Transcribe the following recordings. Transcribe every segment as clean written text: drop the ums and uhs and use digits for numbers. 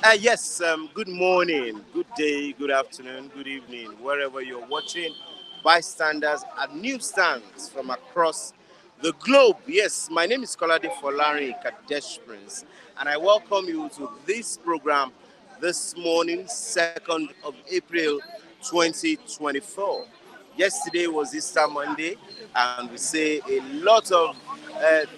Good morning, good day, good afternoon, good evening, wherever you're watching, bystanders and newsstands from across the globe. Yes, my name is Kolade Folari Kadesh Prince, and I welcome you to this program this morning, 2nd of April 2024. Yesterday was Easter Monday, and we say a lot of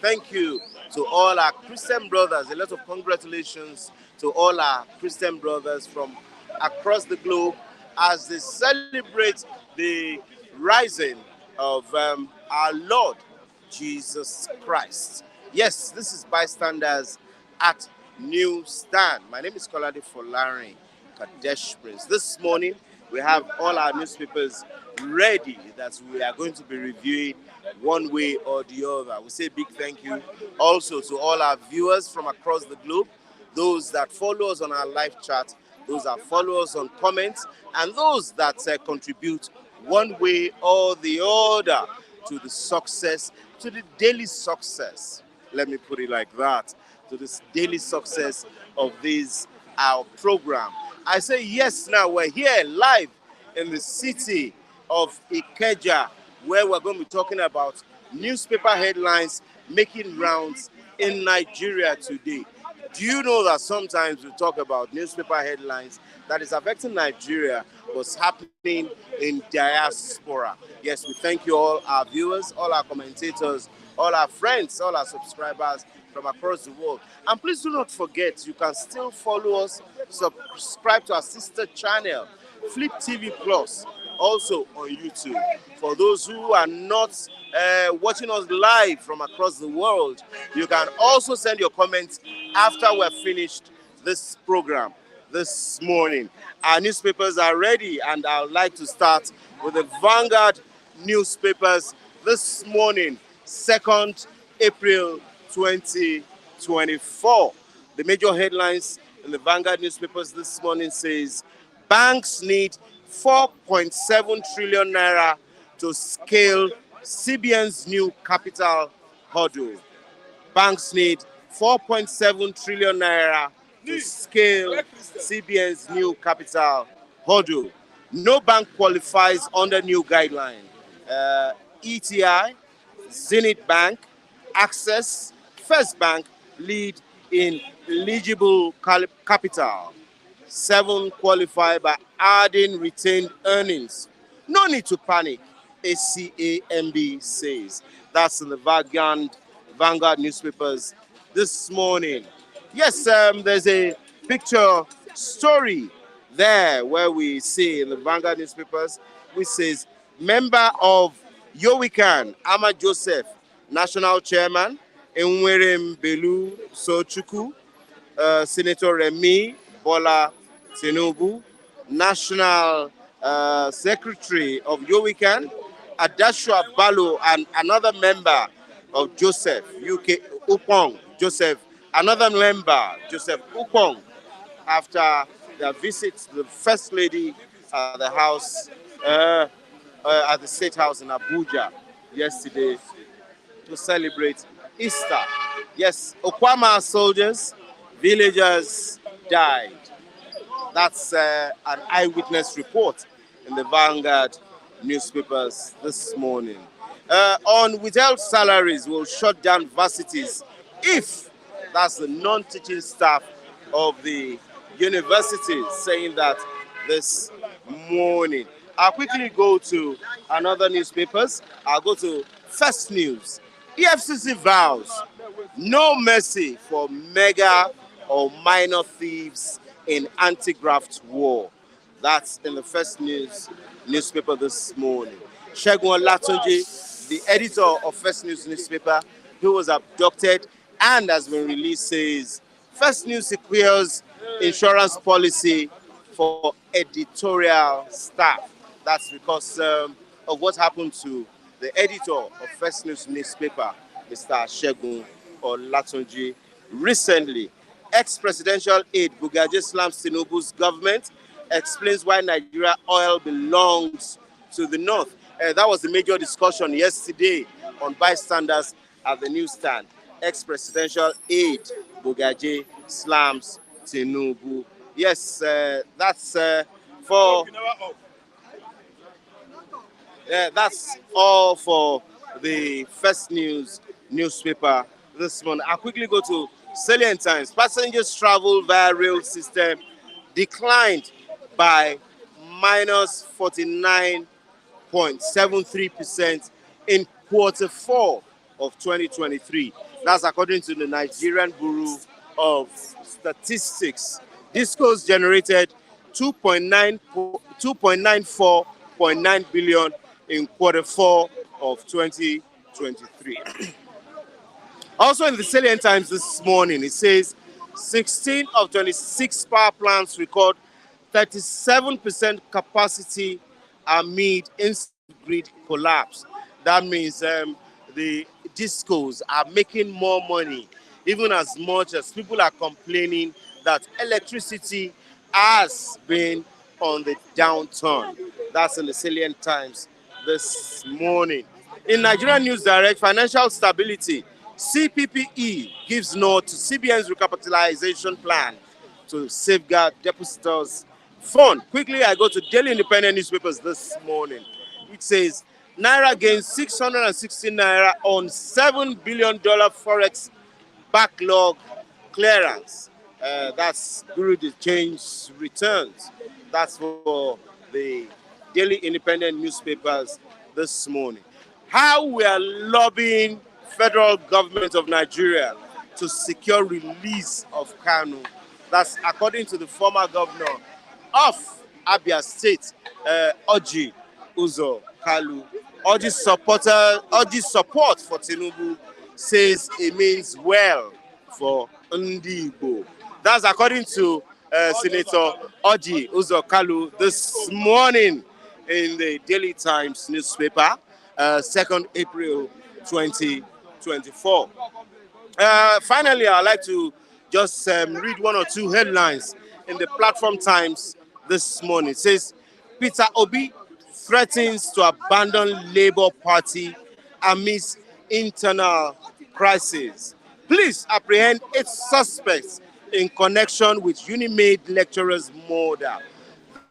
thank you to all our Christian brothers, a lot of congratulations to all our Christian brothers from across the globe as they celebrate the rising of our Lord Jesus Christ. Yes, this is Bystanders at New Stand. My name is Kolade Folari Kadesh Prince. This morning, we have all our newspapers ready that we are going to be reviewing one way or the other. We say big thank you also to all our viewers from across the globe, those that follow us on our live chat, those that follow us on comments, and those that contribute one way or the other to the success, to the daily success. Let me put it like that, to this daily success of this our program. I say yes now, we're here live in the city of Ikeja, where we're going to be talking about newspaper headlines making rounds in Nigeria today. Do you know that sometimes we talk about newspaper headlines that is affecting Nigeria, what's happening in diaspora? Yes, we thank you all our viewers, all our commentators, all our friends, all our subscribers from across the world. And please do not forget, you can still follow us, subscribe to our sister channel, Flip TV Plus, also on YouTube. For those who are not watching us live from across the world, you can also send your comments after we're finished this program this morning. Our newspapers are ready, and I would like to start with the Vanguard newspapers this morning, 2nd April 2024. The major headlines in the Vanguard newspapers this morning says, banks need 4.7 trillion naira to scale CBN's new capital hurdle. Banks need 4.7 trillion naira to scale CBN's new capital hurdle. No bank qualifies under new guideline. ETI, Zenith Bank, Access, First Bank lead in eligible capital. 7 qualify by adding retained earnings. No need to panic, ACAMB says. That's in the Vanguard newspapers this morning. Yes, there's a picture story there where we see in the Vanguard newspapers, which says, member of Yowikan, Ama Joseph, national chairman, Enwerem Belu Sochuku, Senator Remi Bola Tinubu, national secretary of Yowikan, Adashua Balo, and another member of Joseph, UK Upong, Joseph, another member, Joseph Upong, after their visit to the First Lady at the house, at the State House in Abuja yesterday to celebrate Easter. Yes, Okwama soldiers, villagers died. That's an eyewitness report in the Vanguard newspapers this morning. On withheld salaries will shut down varsities if that's the non-teaching staff of the universities saying that this morning. I'll quickly go to another newspapers. I'll go to First News. EFCC vows no mercy for mega or minor thieves in anti-graft war. That's in the First News newspaper this morning. Segun Olatunji, the editor of First News newspaper, who was abducted and has been released, says First News secures insurance policy for editorial staff. That's because of what happened to the editor of First News newspaper, Mr. Segun Olatunji, recently. Ex-presidential aide Bugaje slams Tinubu's government, explains why Nigeria oil belongs to the north. That was the major discussion yesterday on bystanders at the newsstand. Ex-presidential aide Bugaje slams Tinubu Yes, that's for that's all for the first news newspaper this morning. I'll quickly go to Salient Times. Passengers travel via rail system declined by minus 49.73% in quarter four of 2023. That's according to the Nigerian Bureau of Statistics. Discos generated 2.94.9 billion in quarter four of 2023. Also in the Salient Times this morning, it says 16 of 26 power plants record 37% capacity amid instant grid collapse. That means the discos are making more money, even as much as people are complaining that electricity has been on the downturn. That's in the Salient Times this morning. In Nigerian News Direct, financial stability, CPPE gives nod to CBN's recapitalization plan to safeguard depositors' fund. Quickly, I go to Daily Independent newspapers this morning, which says Naira gains 616 Naira on $7 billion Forex backlog clearance. That's Guru the Change returns. That's for the Daily Independent newspapers this morning. How we are lobbying federal government of Nigeria to secure release of Kanu. That's according to the former governor of Abia State, Orji Uzor Kalu. Orji's support for Tinubu says it means well for Ndigbo. That's according to Senator Orji Uzor Kalu this morning in the Daily Times newspaper, 2nd April 2024. Finally, I'd like to just read one or two headlines in the Platform Times this morning. It says, Peter Obi threatens to abandon Labour Party amidst internal crisis. Police apprehend 8 suspects in connection with Unimaid lecturers' murder.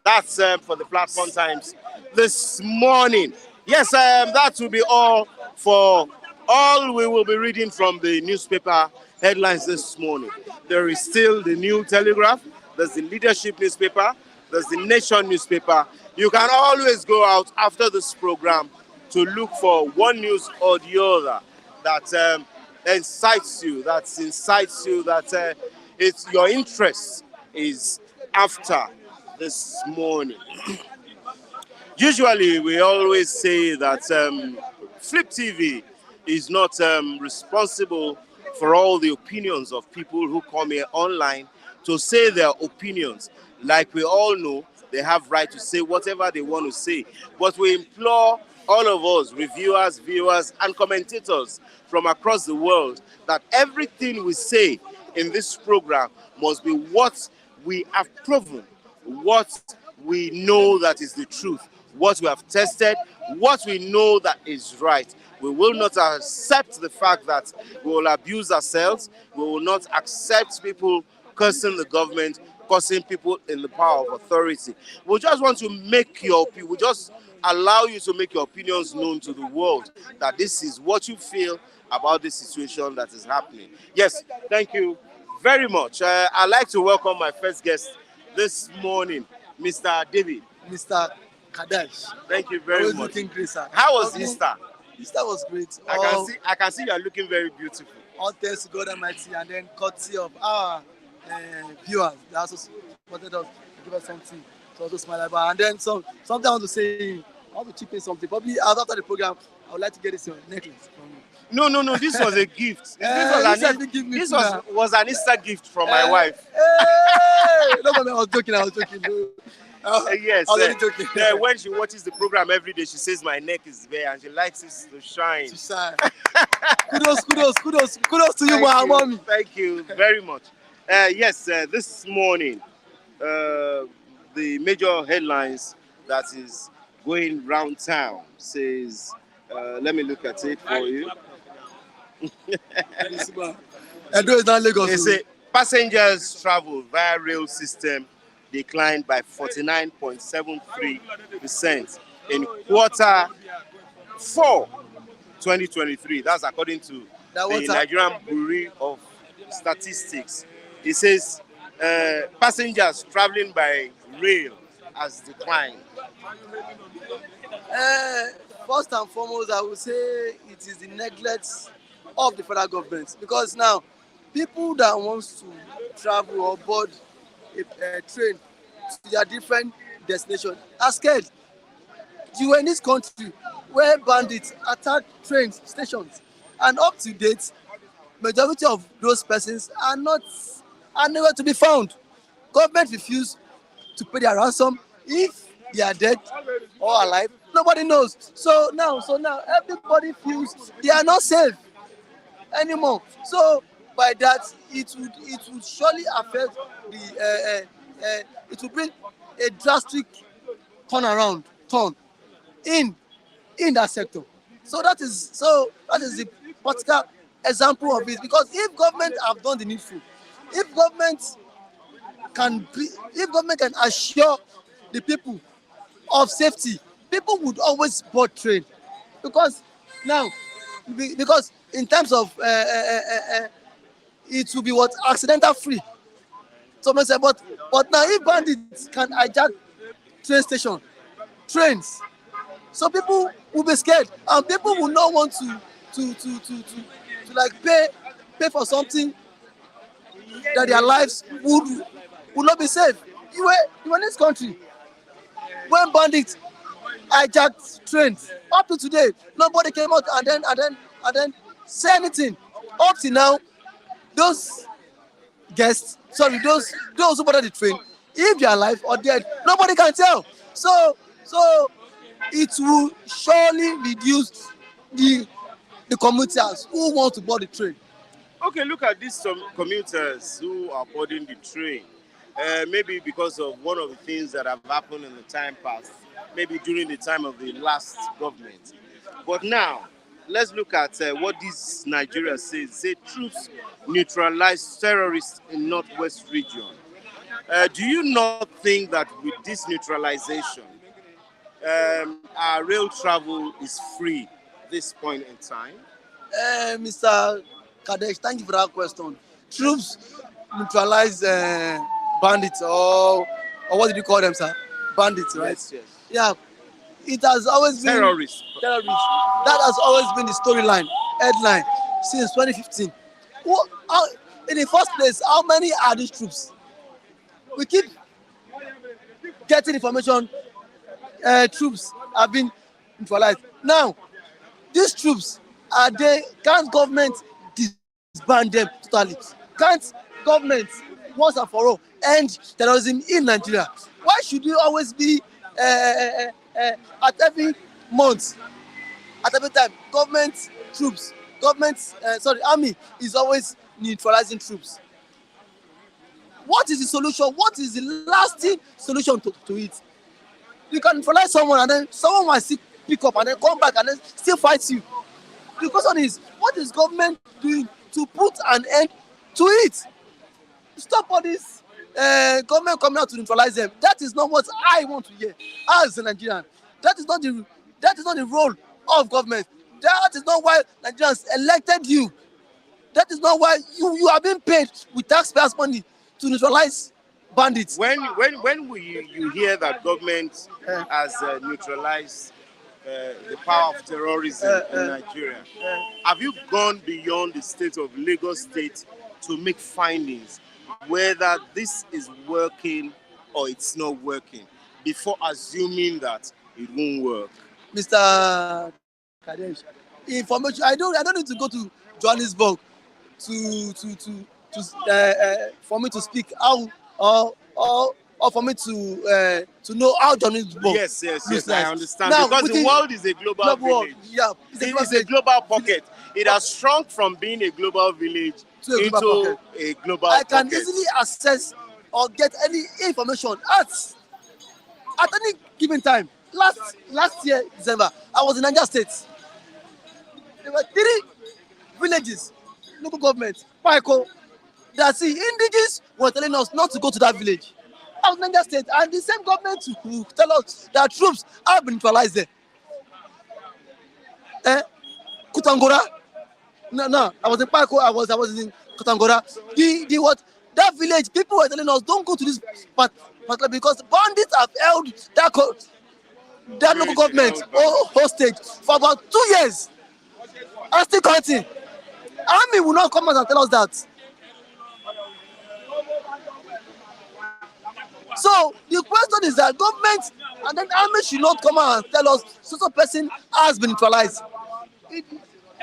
That's for the Platform Times this morning. Yes, that will be all for all we will be reading from the newspaper headlines this morning. There is still the New Telegraph, there's the Leadership newspaper, there's the Nation newspaper. You can always go out after this program to look for one news or the other that incites you, that it's your interest is after this morning. Usually, we always say that Flip TV is not responsible for all the opinions of people who come here online to say their opinions. Like we all know, they have right to say whatever they want to say. But we implore all of us, reviewers, viewers, and commentators from across the world, that everything we say in this program must be what we have proven, what we know that is the truth, what we have tested, what we know that is right. We will not accept the fact that we will abuse ourselves. We will not accept people cursing the government, cursing people in the power of authority. We just want to make we just allow you to make your opinions known to the world, that this is what you feel about this situation that is happening. Yes, thank you very much. I'd like to welcome my first guest this morning, Mr. David. Mr. Kadesh. Thank you very much. Looking great, sir. How was Easter? Easter was great. I can see you are looking very beautiful. All thanks to God Almighty, and then courtesy of our viewers. They also supported us to give us something to also smile about. And then something I want to say, I want to chip in something. Probably after the program, I would like to get this necklace from you. No, this was a gift. This was an Easter gift from my wife. No, I was joking. Yes, when she watches the program every day, she says my neck is bare and she likes it to shine. Kudos to you, my mommy. Thank you very much. Yes, this morning, the major headlines that is going round town says, let me look at it for you. They say passengers travel via rail system declined by 49.73% in quarter 4 2023. That's according to the Nigerian Bureau of Statistics. It says passengers traveling by rail has declined. First and foremost, I would say it is the neglect of the federal government, because now people that wants to travel or board a train to their different destinations are scared. You were in this country where bandits attack train stations, and up to date, majority of those persons are nowhere to be found. Government refuse to pay their ransom. If they are dead or alive, nobody knows. So now everybody feels they are not safe anymore. So by that, it would surely affect it will bring a drastic turn in that sector. So that is the particular example of it. Because if government have done the needful, if government if government can assure the people of safety, people would always board train. Because now, because in terms of it will be what accidental free. So I say, but now if bandits can hijack trains, so people will be scared, and people will not want to like pay for something that their lives would not be safe. You were in this country when bandits hijacked trains. Up to today, nobody came out and then say anything. Up to now, those those who boarded the train, if they are alive or dead, nobody can tell. So it will surely reduce the commuters who want to board the train. Okay, look at these some commuters who are boarding the train. Maybe because of one of the things that have happened in the time past, maybe during the time of the last government. But now, let's look at what this Nigeria says. Say troops neutralize terrorists in northwest region. Do you not think that with this neutralization, our rail travel is free at this point in time? Mr. Kadesh, thank you for that question. Troops neutralize bandits, or what did you call them, sir? Bandits, right? Yes. Yeah, it has always been Terrorists. That has always been the storyline, headline since 2015. In the first place, how many are these troops? We keep getting information. Troops have been neutralized. Now, these troops can't government disband them totally? Can't government once and for all end terrorism in Nigeria? Why should we always be at every month, at every time, army is always neutralizing troops? What is the solution? What is the lasting solution to it? You can neutralize someone and then someone might still pick up and then come back and then still fight you. The question is, what is government doing to put an end to it? Stop all this government coming out to neutralize them. That is not what I want to hear as a Nigerian. That is not the role of government. That is not why Nigerians elected you. That is not why you are being paid with taxpayers' money to neutralize bandits. When will you hear that government has neutralized the power of terrorism in Nigeria? Have you gone beyond the state of Lagos State to make findings whether this is working or it's not working before assuming that it won't work? Mr. Kadesh, information. I don't need to go to Johannesburg for me to speak how or for me to know how Johannesburg. Yes, like. I understand. Now, because the world is a global village. Yeah, it's a global pocket. It has shrunk from being a global village into a global I can pocket. easily access or get any information at any given time. Last year, December, I was in Niger State. There were 3 villages, local government, Paiko, that indigenous were telling us not to go to that village. out of Niger State, and the same government who tell us that troops have been neutralized there. Kutangora. No, I was in Parko, I was in Kutangora. The what that village, people were telling us don't go to this part because bandits have held that local government hostage for about 2 years. And still counting. Army will not come out and tell us that. So the question is that government and then army should not come out and tell us so person has been neutralized.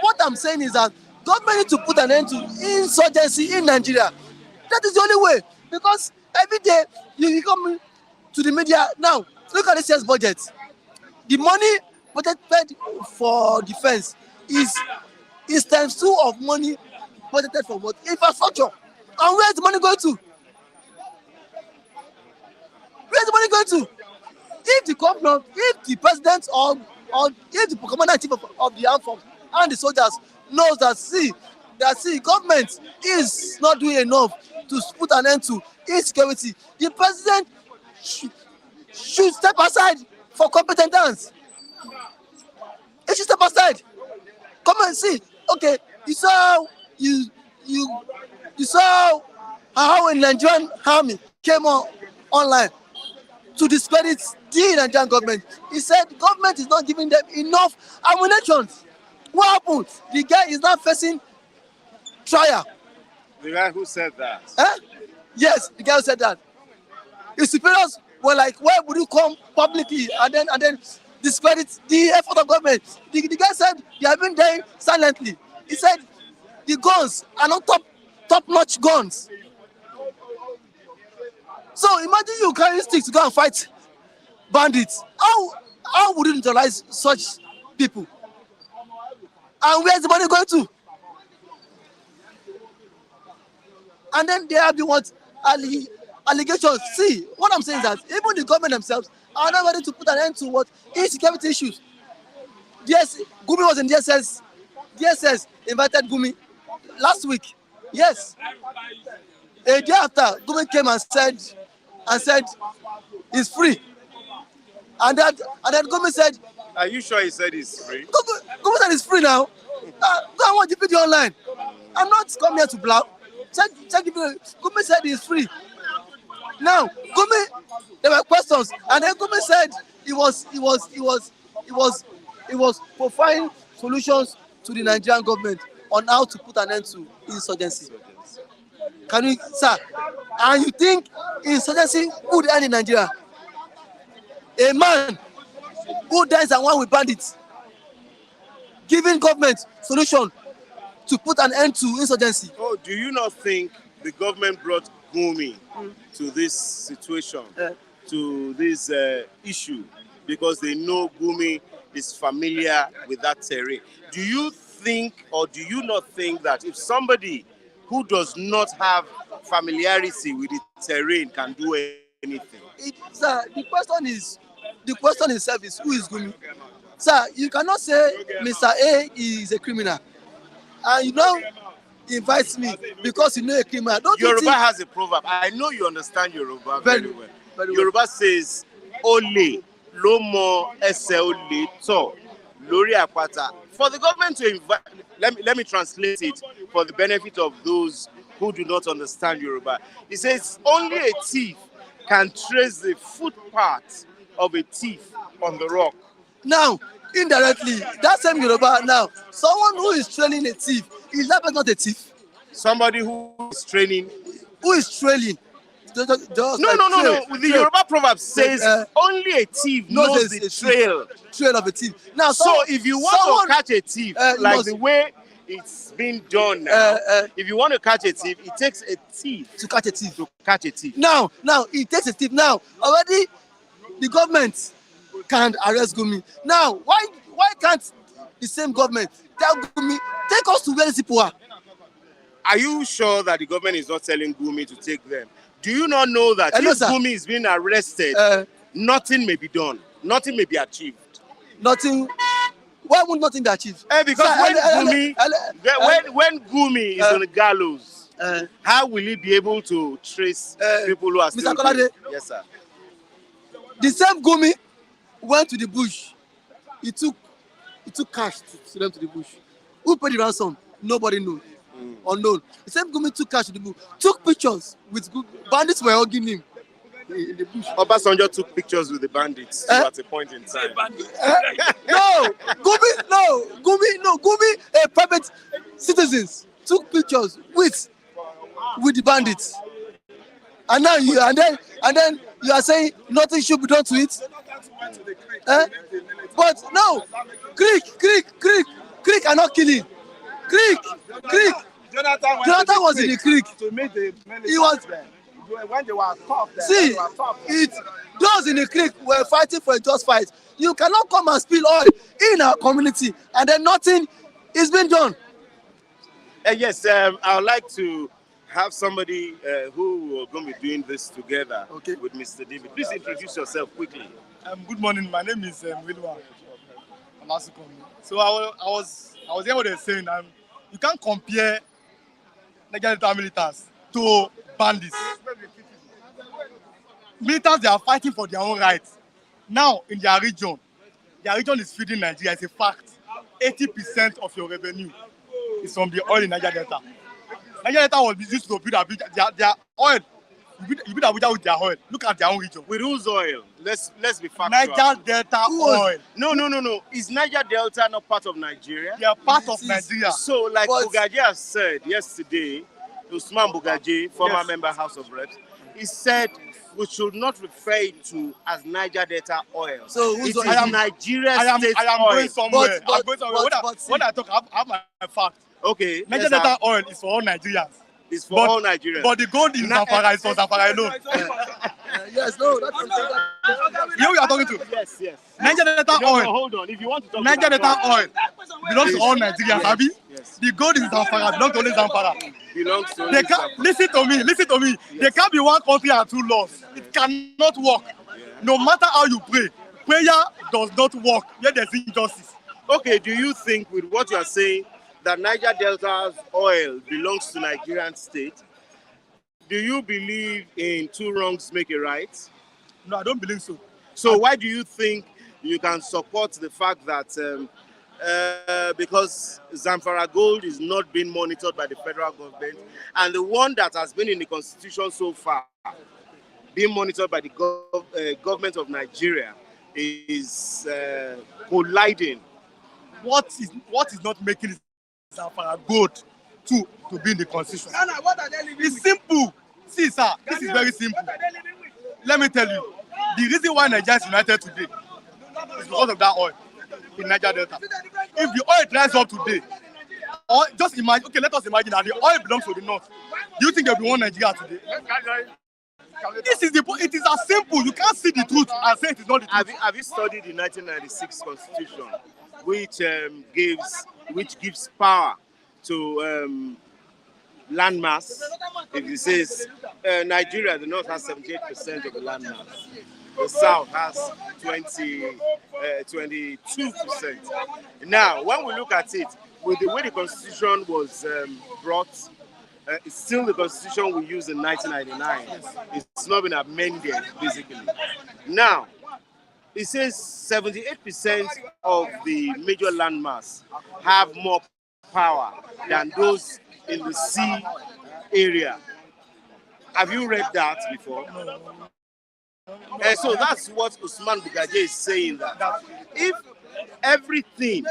What I'm saying is that government need to put an end to insurgency in Nigeria. That is the only way. Because every day you come to the media now. Look at this year's budget. The money budgeted for defense is times 2 of money budgeted for what? Infrastructure. And where is the money going to? Where is the money going to? If the governor, if the president or if the commander-in-chief of the armed forces and the soldiers knows that government is not doing enough to put an end to insecurity, the president should step aside for competent hands. He should step aside. Come and see. Okay, you saw how a Nigerian army came online to discredit the Nigerian government. He said government is not giving them enough ammunition. What happened? The guy is now facing trial. The guy who said that? Yes, the guy who said that. His superiors were like, why would you come publicly and then discredit the effort of government? The guy said they have been there silently. He said the guns are not top-notch guns. So imagine you carrying sticks to go and fight bandits. How would you neutralize such people? And where's the money going to? And then there have been what allegations. See, what I'm saying is that even the government themselves are not ready to put an end to what insecurity issues. Yes, Gumi was in DSS. DSS invited Gumi last week. Yes. A day after, Gumi came and said he's free. And then Gumi said, are you sure he said he's free? Gumi said he's free now. Go and watch the video online. I'm not coming here to blag. Check the video. Gumi said he's free. Now, Gumi, there were questions, and then Gumi said he was providing solutions to the Nigerian government on how to put an end to insurgency. Can you, sir? And you think insurgency would end in Nigeria? A man who dies and one with bandits, giving government solution to put an end to insurgency. Oh, do you not think the government brought Gumi to this situation, to this issue, because they know Gumi is familiar with that terrain? Do you think, or do you not think that if somebody who does not have familiarity with the terrain can do anything? Sir, the question itself is, who is Gumi? Sir, you cannot say Mr. A is a criminal and you don't invite me because you know a criminal. Don't Yoruba has a proverb. I know you understand Yoruba very well. Yoruba says, Ole, lo mo ese ole to, lori apata. For the government to invite, let me translate it for the benefit of those who do not understand Yoruba. It says, only a thief can trace the footpath of a thief on the rock. Now, indirectly, that same Yoruba, now, someone who is trailing a thief, is that person not a thief? Somebody who is training. Who is trailing? No. The Yoruba proverb says only a thief knows the trail of a thief. Now, so if you want to catch a thief, like the way it's been done now, if you want to catch a thief, it takes a thief to catch a thief. Now, it takes a thief. Now, already the government can't arrest Gumi. Now, why can't the same government tell Gumi, take us to where these people are? Are you sure that the government is not telling Gumi to take them? Do you not know that if Gumi is being arrested, nothing may be done, nothing may be achieved? Nothing. Why would nothing be achieved? Because when Gumi is on the gallows, How will he be able to trace people who are Mr. still Kolade. doing? Yes, sir. The same Gumi went to the bush. He took cash to them to the bush. Who paid the ransom? Nobody knows. Unknown. The same Gumi took cash to the bush. Took pictures with bandits were hugging him in the bush. Obasanjo took pictures with the bandits at a point in time. Gumi, private citizens took pictures with the bandits. And now then you are saying nothing should be done to it. But no, creek are not killing. Creek. Jonathan was in the creek. He was. When they were tough, See, those in the creek were fighting for a just fight. You cannot come and spill oil in our community and then nothing is being done. Yes, I would like to have somebody who are going to be doing this together with Mr. David. Please introduce yourself quickly. Good morning. My name is Wilwa. So I was hearing what they're saying. You can't compare Nigerian militants to bandits. Militants, they are fighting for their own rights. Now, in their region is feeding Nigeria. It's a fact. 80% of your revenue is from the oil in Niger Delta. Niger Delta was used to build their oil. You build Abuja with their oil. Look at their own region. With whose oil? Let's be factual. Niger Delta oil. No. Is Niger Delta not part of Nigeria? They are part of Nigeria. So, like Bugaji has said yesterday, Usman Bugaji, former member House of Reps, he said we should not refer it to as Niger Delta oil. So it is Nigeria state oil. I am going somewhere. When I talk, I have my fact. Okay. Niger Delta oil is for all Nigerians. It's for all Nigerians. But the gold in Zamfara is for Zamfara alone. Yes, no, that's You are talking to? Yes. Niger Delta oil. Hold on. If you want to talk Niger Delta oil belongs to all Nigerians, yes. Abi. Yes. The gold in Zamfara belongs to only Zamfara. Belongs to They can't, listen to me. Yes. There can't be one country and two laws. It cannot work. Yeah. No matter how you pray, prayer does not work where there's injustice. Okay, do you think with what you are saying that Niger Delta's oil belongs to Nigerian state? Do you believe in two wrongs make a right? No, I don't believe so. So why do you think you can support the fact that because Zamfara gold is not being monitored by the federal government, and the one that has been in the constitution so far being monitored by the government of Nigeria is colliding? What is not making Zamfara gold to be in the constitution? It's simple. See, sir, this is very simple. Let me tell you, the reason why Nigeria is united today is because of that oil in Niger Delta. If the oil dries up today, or just imagine, let us imagine that the oil belongs to the north. Do you think there will be one Nigeria today? It is as simple. You can't see the truth and say it is not the truth. Have you studied the 1996 Constitution, which gives power to landmass? If it says Nigeria, the north has 78% of the landmass. The south has 22%. Now, when we look at it, with the way the Constitution was brought, it's still the Constitution we used in 1999. It's not been amended, basically. Now, it says 78% of the major landmass have more power than those in the sea area. Have you read that before? So that's what Usman Bugaje is saying, that if everything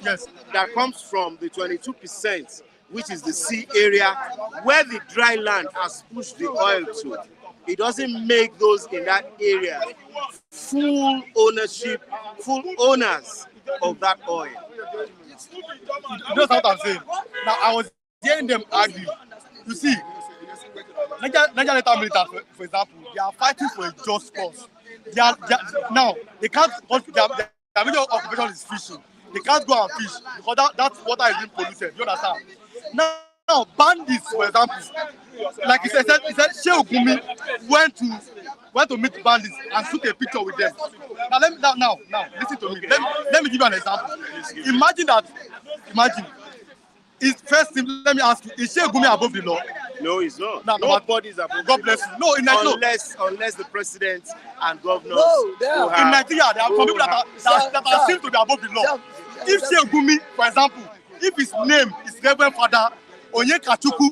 that comes from the 22%, which is the sea area, where the dry land has pushed the oil to, it doesn't make those in that area full owners of that oil. That's what I'm saying. Now, I was hearing them argue. You see, Niger Delta militants, for example, they are fighting for a just cause. Now, they can't, their major occupation is fishing. They can't go and fish because that's water is being polluted. You understand? Now, bandits, for example, like he said Sheikh Gumi went to meet bandits and took a picture with them. Now, listen to me. Let me give you an example. Imagine. First thing, let me ask you, is Sheikh Gumi above the law? No, it's not. No, Nobody's above. God bless you. No, in Nigeria, Unless the president and governors. No, they are. in Nigeria, there are some people that are seen to be above the law. If Shegumi, for example, if his name is Reverend Father Onyekachuku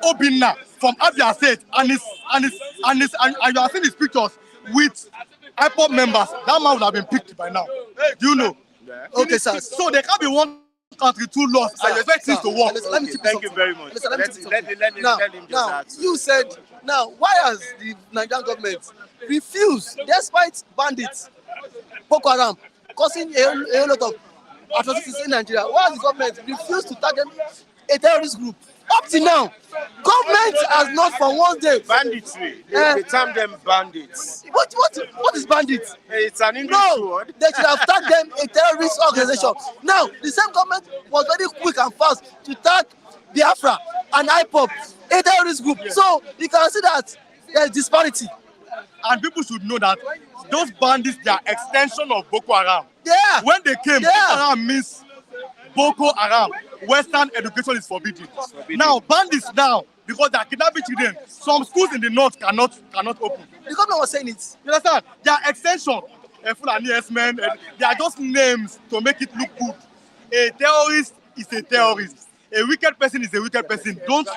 Obinna from Abia State, and you are seeing his pictures with IPOP members, that man would have been picked by now. Do you know? Yeah. Okay, sir. So there can't be one country, two laws, and you expect things to work. Let me Thank you very much. Listen, Let him now, just answer. you said, now, why has the Nigerian government refused, despite bandits, Boko Haram, causing a lot of atrocities in Nigeria, why has the government refused to target a terrorist group? Up to now, government has not for one day. Banditry. They term them bandits. What is bandits? It's an English No, word. they should have tagged them a terrorist organization. Now, the same government was very quick and fast to tag Biafra and IPOP, a terrorist group. So you can see that there is disparity. And people should know that those bandits, they are extension of Boko Haram. Yeah. When they came, Yeah. Boko Haram means Boko Haram. Western education is forbidden. Now, bandits now, because they are kidnapping children, some schools in the north cannot open. The government was saying it. You understand? They are extension. Fulani S-men, they are just names to make it look good. A terrorist is a terrorist. A wicked person is a wicked person. Don't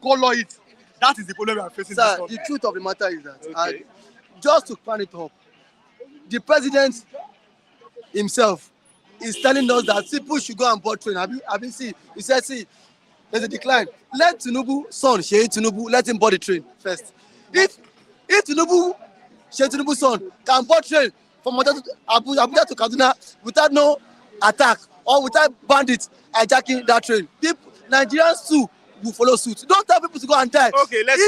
color it. That is the problem we are facing. Sir, this the country. truth of the matter is that, Okay. just to plan it up, the president himself is telling us that people should go and board train. Have you seen? He said, see, there's a decline. Let Tinubu's son, Sheyi Tinubu, let him board the train first. If Tinubu, Sheyi Tinubu's son, can board train from Abuja to Kaduna without no attack or without bandits hijacking that train, Nigerians too will follow suit. Don't tell people to go and die. Okay, let's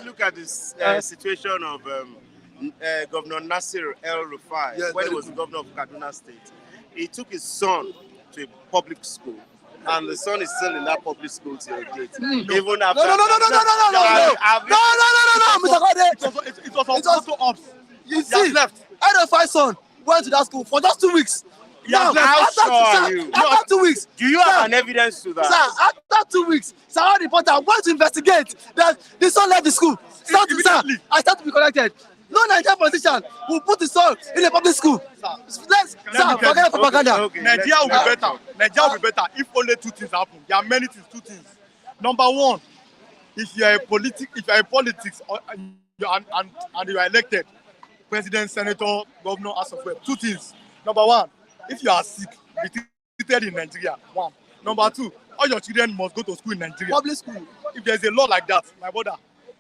look at this situation of Governor Nasir El-Rufai, Yes, when he very was the governor of Kaduna State. He took his son to a public school, and the son is still in that public school till date. Even after No, Mr. Kode. It was on photo ops. You see, El-Rufai's son went to that school for just 2 weeks. Yes, how sure are you? After 2 weeks. Do you have an evidence to that? Sir, after 2 weeks, Sarah reporter went to investigate that the son left the school. Sir, I start to be connected. No Nigerian politician will put the son in a public school. Forget propaganda. Okay, Nigeria will be better. Nigeria will be better if only two things happen. There are many things. Two things. Number one, if you are a politics and you are elected, president, senator, governor, house of reps. Two things. Number one, if you are sick, be treated in Nigeria. One. Number two, all your children must go to school in Nigeria. Public school. If there's a law like that, my brother,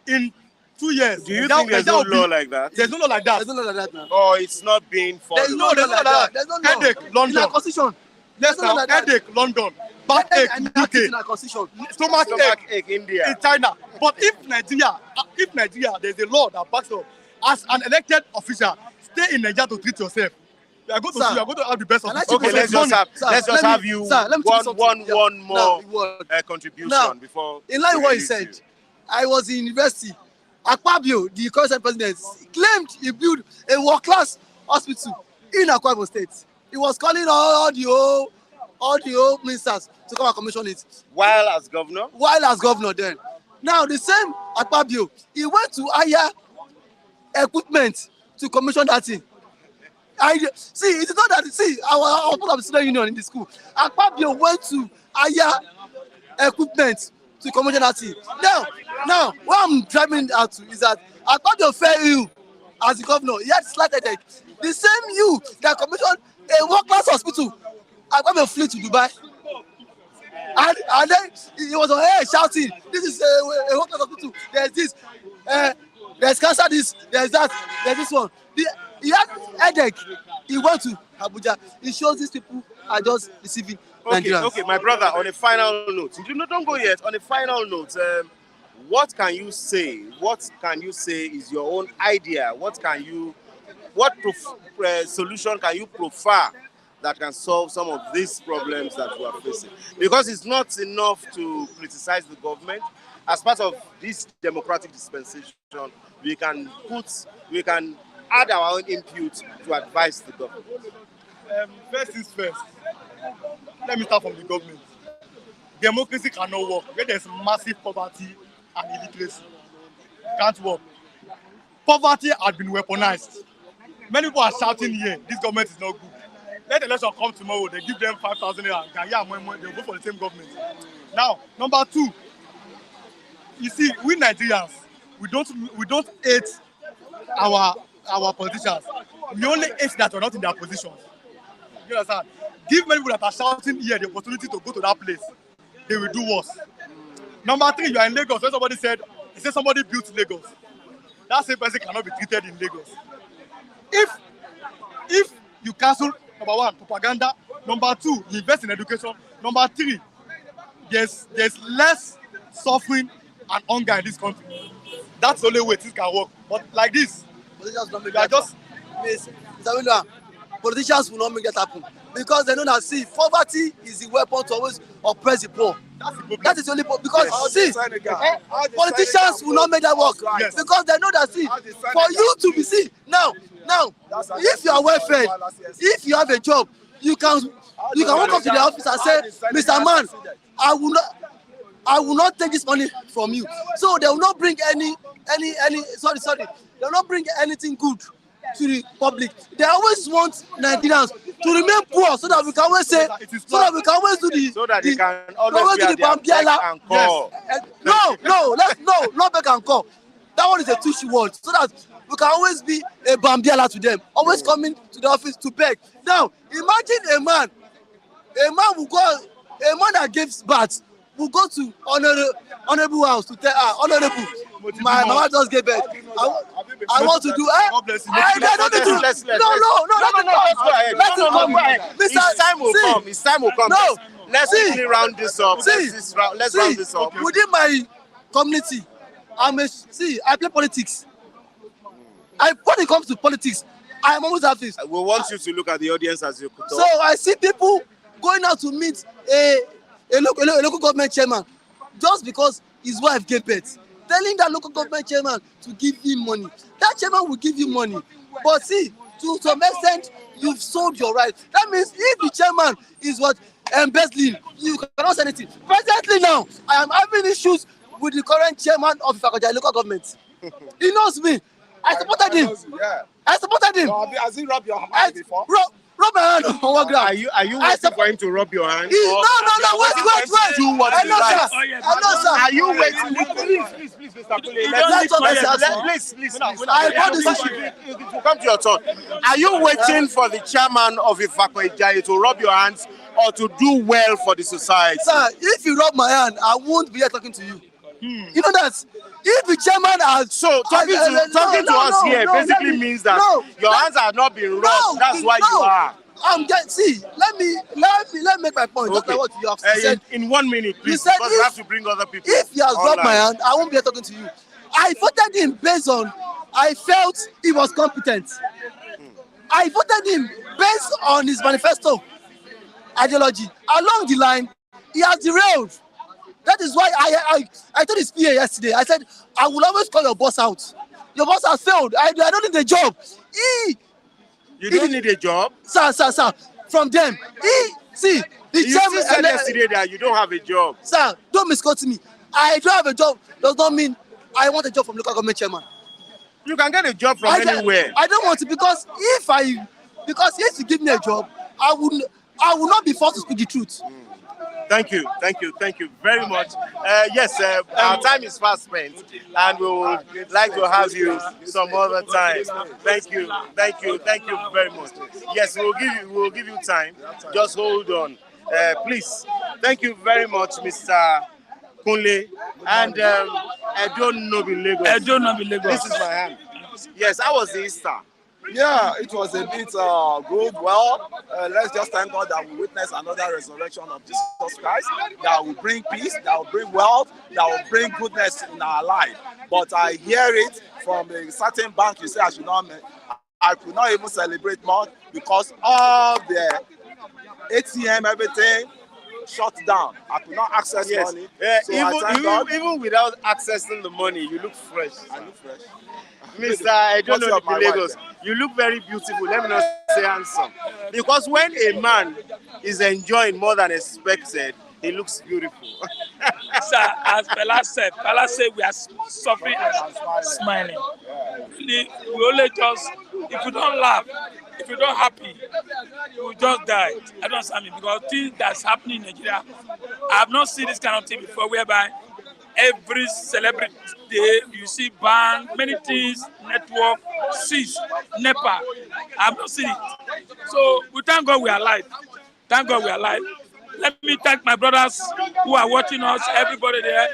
in 2 years. Do you think there's no law like that? There's no law like that. There's no law like that now. Or it's not being followed? There's no there's law no like law. that. There's no law. Headache, London. In our constitution. Yes, no law now, like that. headache, London. Backache, Enacted in UK. our constitution. Stomach ache India. in China. But if Nigeria, there's a law that backs up. As an elected official, stay in Nigeria to treat yourself. You are going to Sir, see, you are going to have the best of can I it. take Okay, let's just have you one more contribution Now, before. in line with what he we said, release you. I was in university. Akpabio, the current president, claimed he built a world-class hospital in Akwa Ibom State. He was calling all the old ministers to come and commission it. While as governor then. Now, the same Akpabio, he went to hire equipment to commission that thing. See, it is not that, see, our part of the student union in the school, Akpabio went to hire equipment to commission that thing. Now, what I'm driving out to is that Akpabio fell ill as the governor. He had slight headache. The same you that commissioned a world-class hospital, Akpabio flew to Dubai. And then he was on air shouting, this is a world-class hospital. There's this, there's cancer, this, there's that, there's this one. He had headache. He went to Abuja. It shows these people are just deceiving Nigerians. Okay, my brother, on a final note, don't go yet. On a final note, what can you say? What can you say is your own idea? What solution can you profile that can solve some of these problems that we are facing? Because it's not enough to criticize the government. As part of this democratic dispensation, we can add our own input to advise the government. First things first. Let me start from the government. democracy cannot work. Where there's massive poverty and illiteracy, can't work. Poverty has been weaponized. Many people are shouting here, this government is not good. Let the election come tomorrow, they give them 5,000 naira, they'll vote for the same government. Now, number two, you see, we Nigerians, we don't hate our politicians. We only hate that we're not in their positions. You understand? Give many people that are shouting here the opportunity to go to that place. They will do worse. Number three, you are in Lagos. When somebody said somebody built Lagos, that same person cannot be treated in Lagos. If you cancel, number one, propaganda. Number two, you invest in education. Number three, there's less suffering and hunger in this country. That's the only way things can work. But like this, Politicians will not make you are that just happen. Yes, Mr. William, politicians will not make that happen because they know that see, poverty is the weapon to always oppress the poor. that's the problem. That is the only because Yes. see, politicians will not make that work Yes. because they know that see, for you to be see now, if you are well fed, if you have a job, you can walk up to the office and say, Mr. Man, I will not take this money from you. So they will not bring any sorry, they will not bring anything good to the public. They always want Nigerians to remain poor so that we can always say, so that we can always do the So that they can always be at their beck Bambiala. and call. Not back and call. That one is a tushy word. So that we can always be a Bambiala to them, always coming to the office to beg. Now, imagine a man that gives birth will go to honorable house to tell honorable, my mama just gave birth. I want to do God bless you. I don't need to. Let's No, let's go ahead. Let it come. His time will come. His time will come. No. Let's See. quickly round this up. Let's round this up. Within my community, I play politics. When it comes to politics, I am always happy. We want you to look at the audience as you could talk. So I see people going out to meet a local government chairman just because his wife gave birth, telling that local government chairman to give him money. That chairman will give you money, but see, to some extent, you've sold your right. That means if the chairman is what embezzling, you cannot say anything. Presently now, I am having issues with the current chairman of Ifakoja local government. He knows me. I supported him. Yeah. I supported him. Has he rubbed your hand before? Rub my hand on one ground. Are you waiting for him to rub your hand? No, wait. Do what he Hello, likes. sir. Hello, sir. Are you waiting? Please, Mr. Kule. Please. I brought this issue. It will come to your turn. Are you waiting for the chairman of Ifakoja to rub your hands or to do well for the society? Sir, if you rub my hand, I won't be here talking to you. You know that if the chairman has Talking to us here basically means that your hands have not been rubbed. That's why you are. Let me make my point. Just like what you have said. In 1 minute, You please, said because we have to bring other people. If he has online. rubbed my hand, I won't be here talking to you. I voted him based on I felt he was competent. I voted him based on his manifesto ideology. Along the line, he has derailed. That is why I told his PA yesterday. I said, I will always call your boss out. Your boss has failed. I don't need a job. You don't need a job? Sir. From them. The You chairman said yesterday that you don't have a job. Sir, don't misquote me. I don't have a job does not mean I want a job from local government chairman. You can get a job from anywhere. I don't want it because if you give me a job, I will not be forced to speak the truth. Thank you very much. Yes, our time is fast spent, and we would like to have you some other time. Thank you very much. Yes, we'll give you time. Just hold on, please. Thank you very much, Mr. Kunle. And I don't know Lagos. This is my hand. Yes, I was the Easter. Yeah, it was a bit good. Well, let's just thank God that we witness another resurrection of Jesus Christ that will bring peace, that will bring wealth, that will bring goodness in our life. But I hear it from a certain bank. You say I could not even celebrate much because all the ATM, everything shut down. I could not access money. So even without accessing the money, you look fresh. I look fresh. Mr. I don't know the Lagos. You look very beautiful. Let me not say handsome. Because when a man is enjoying more than expected, He looks beautiful. Sir, as Bella said we are suffering and smiling. Really, we only just, if you don't laugh, if you don't happy, you will just die. I don't understand me because things that's happening in Nigeria, I have not seen this kind of thing before whereby every celebrity day you see bank, many things, network, seize, NEPA. I have not seen it. So we thank God we are alive. Thank God we are alive. Let me thank my brothers who are watching us, everybody there.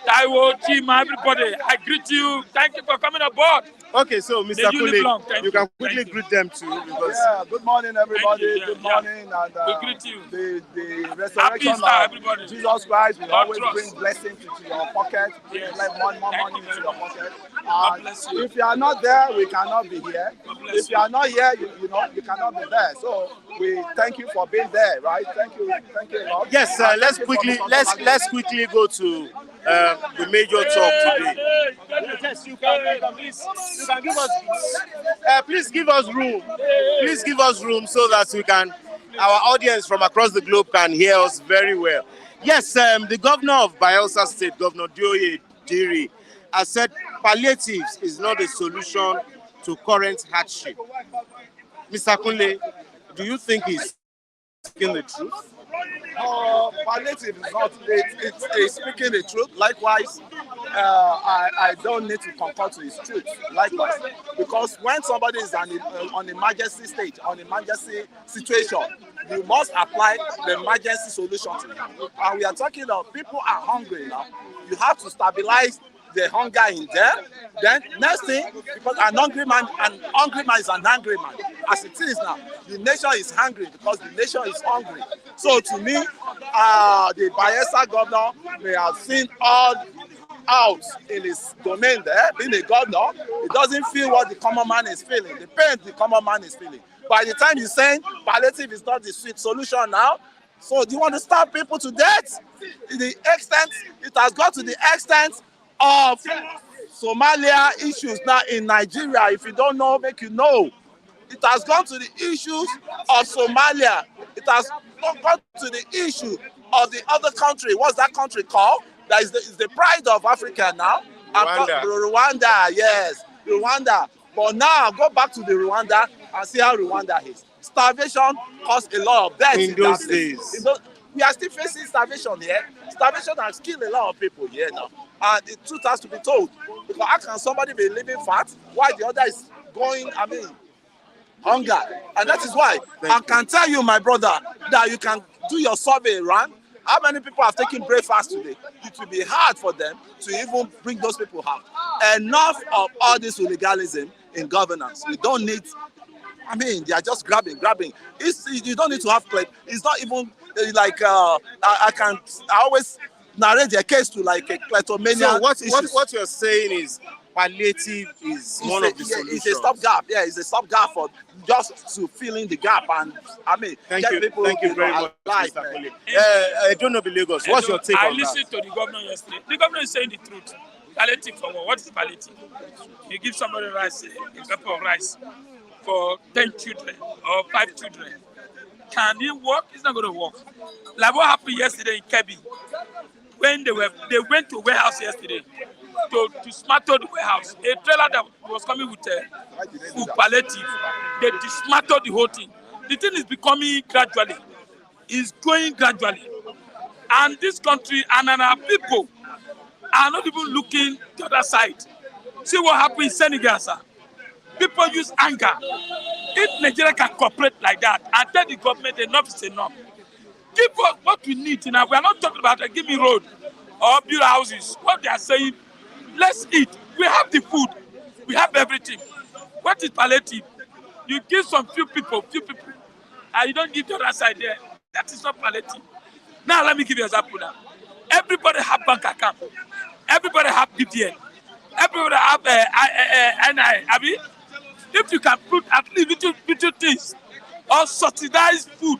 Taiwo, Chima, everybody. I greet you. Thank you for coming aboard. Okay, so Mr. Kule, you can quickly Thank you. greet them too because Good morning, everybody. Thank you, Good morning, and We greet you. the Happy resurrection Easter, of everybody. Jesus Christ will God always trust. bring blessings into your pocket, Yes. like more Thank money you into very your much. pocket. God bless you. If you are not there, we cannot be here. God bless If you are not here, you cannot be there. So we thank you for being there, right? Thank you a lot. yes, And let's thank you for quickly Mr. let's quickly go to the major talk today. Yes, you can please give us please give us room. Please give us room so that we can our audience from across the globe can hear us very well. Yes, the governor of Bayelsa State, Governor Dioye Diri, has said palliatives is not a solution to current hardship. Mr. Kunle, do you think he's speaking the truth? Palliative is not, it's speaking the truth. Likewise, I don't need to concur to his truth. Likewise, because when somebody is on emergency stage, on emergency situation, you must apply the emergency solution to it. And we are talking of people are hungry now. You have to stabilize the hunger in them. Then next thing, because an hungry man is an angry man. As it is now, the nation is hungry because the nation is hungry. So to me, the Bayelsa governor may have seen all out in his domain there, being a governor, he doesn't feel what the common man is feeling, the pain the common man is feeling. By the time he's saying palliative is not the sweet solution now, so do you want to starve people to death? The extent, it has got to the extent of Somalia issues now in Nigeria. If you don't know, make you know. It has gone to the issues of Somalia. It has gone to the issue of the other country. What's that country called? That is the pride of Africa now. Rwanda, yes, Rwanda. But now go back to the Rwanda and see how Rwanda is. Starvation caused a lot of deaths in those days. We are still facing starvation here. Starvation has killed a lot of people here now. And the truth has to be told. Because how can somebody be living fat while the other is going, hunger? And that is why I can tell you, my brother, that you can do your survey run. How many people have taken breakfast today? It will be hard for them to even bring those people out. Enough of all this illegalism in governance. We don't need, they are just grabbing. You don't need to have clip. It's not even like, I always narrate their case to like a kleptomania. So what you're saying is palliative is one of the solutions. It's a stopgap. Yeah, it's a stopgap for just to fill in the gap. And thank you very much, Mr. Kule. I don't know the Lagos. What's your take on that? I listened to the governor yesterday. The governor is saying the truth. Palliative for what? What is palliative? You give somebody rice, a cup of rice for 10 children or 5 children. Can it work? It's not going to work. Like what happened yesterday in Kebbi, when they went to a warehouse yesterday to dismantle the warehouse. A trailer that was coming with food palliative, they dismantled the whole thing. The thing is becoming gradually. It's going gradually. And this country and our people are not even looking the other side. See what happened in Senegal, sir. People use anger. If Nigeria can cooperate like that and tell the government enough is enough, give us what we need. We are not talking about give me road or build houses. What they are saying, let's eat. We have the food. We have everything. What is palliative? You give some few people, and you don't give the other side there. That is not palliative. Now let me give you an example now. Everybody have bank account. Everybody have BPN. Everybody have NI. If you can put at least little things or subsidize food,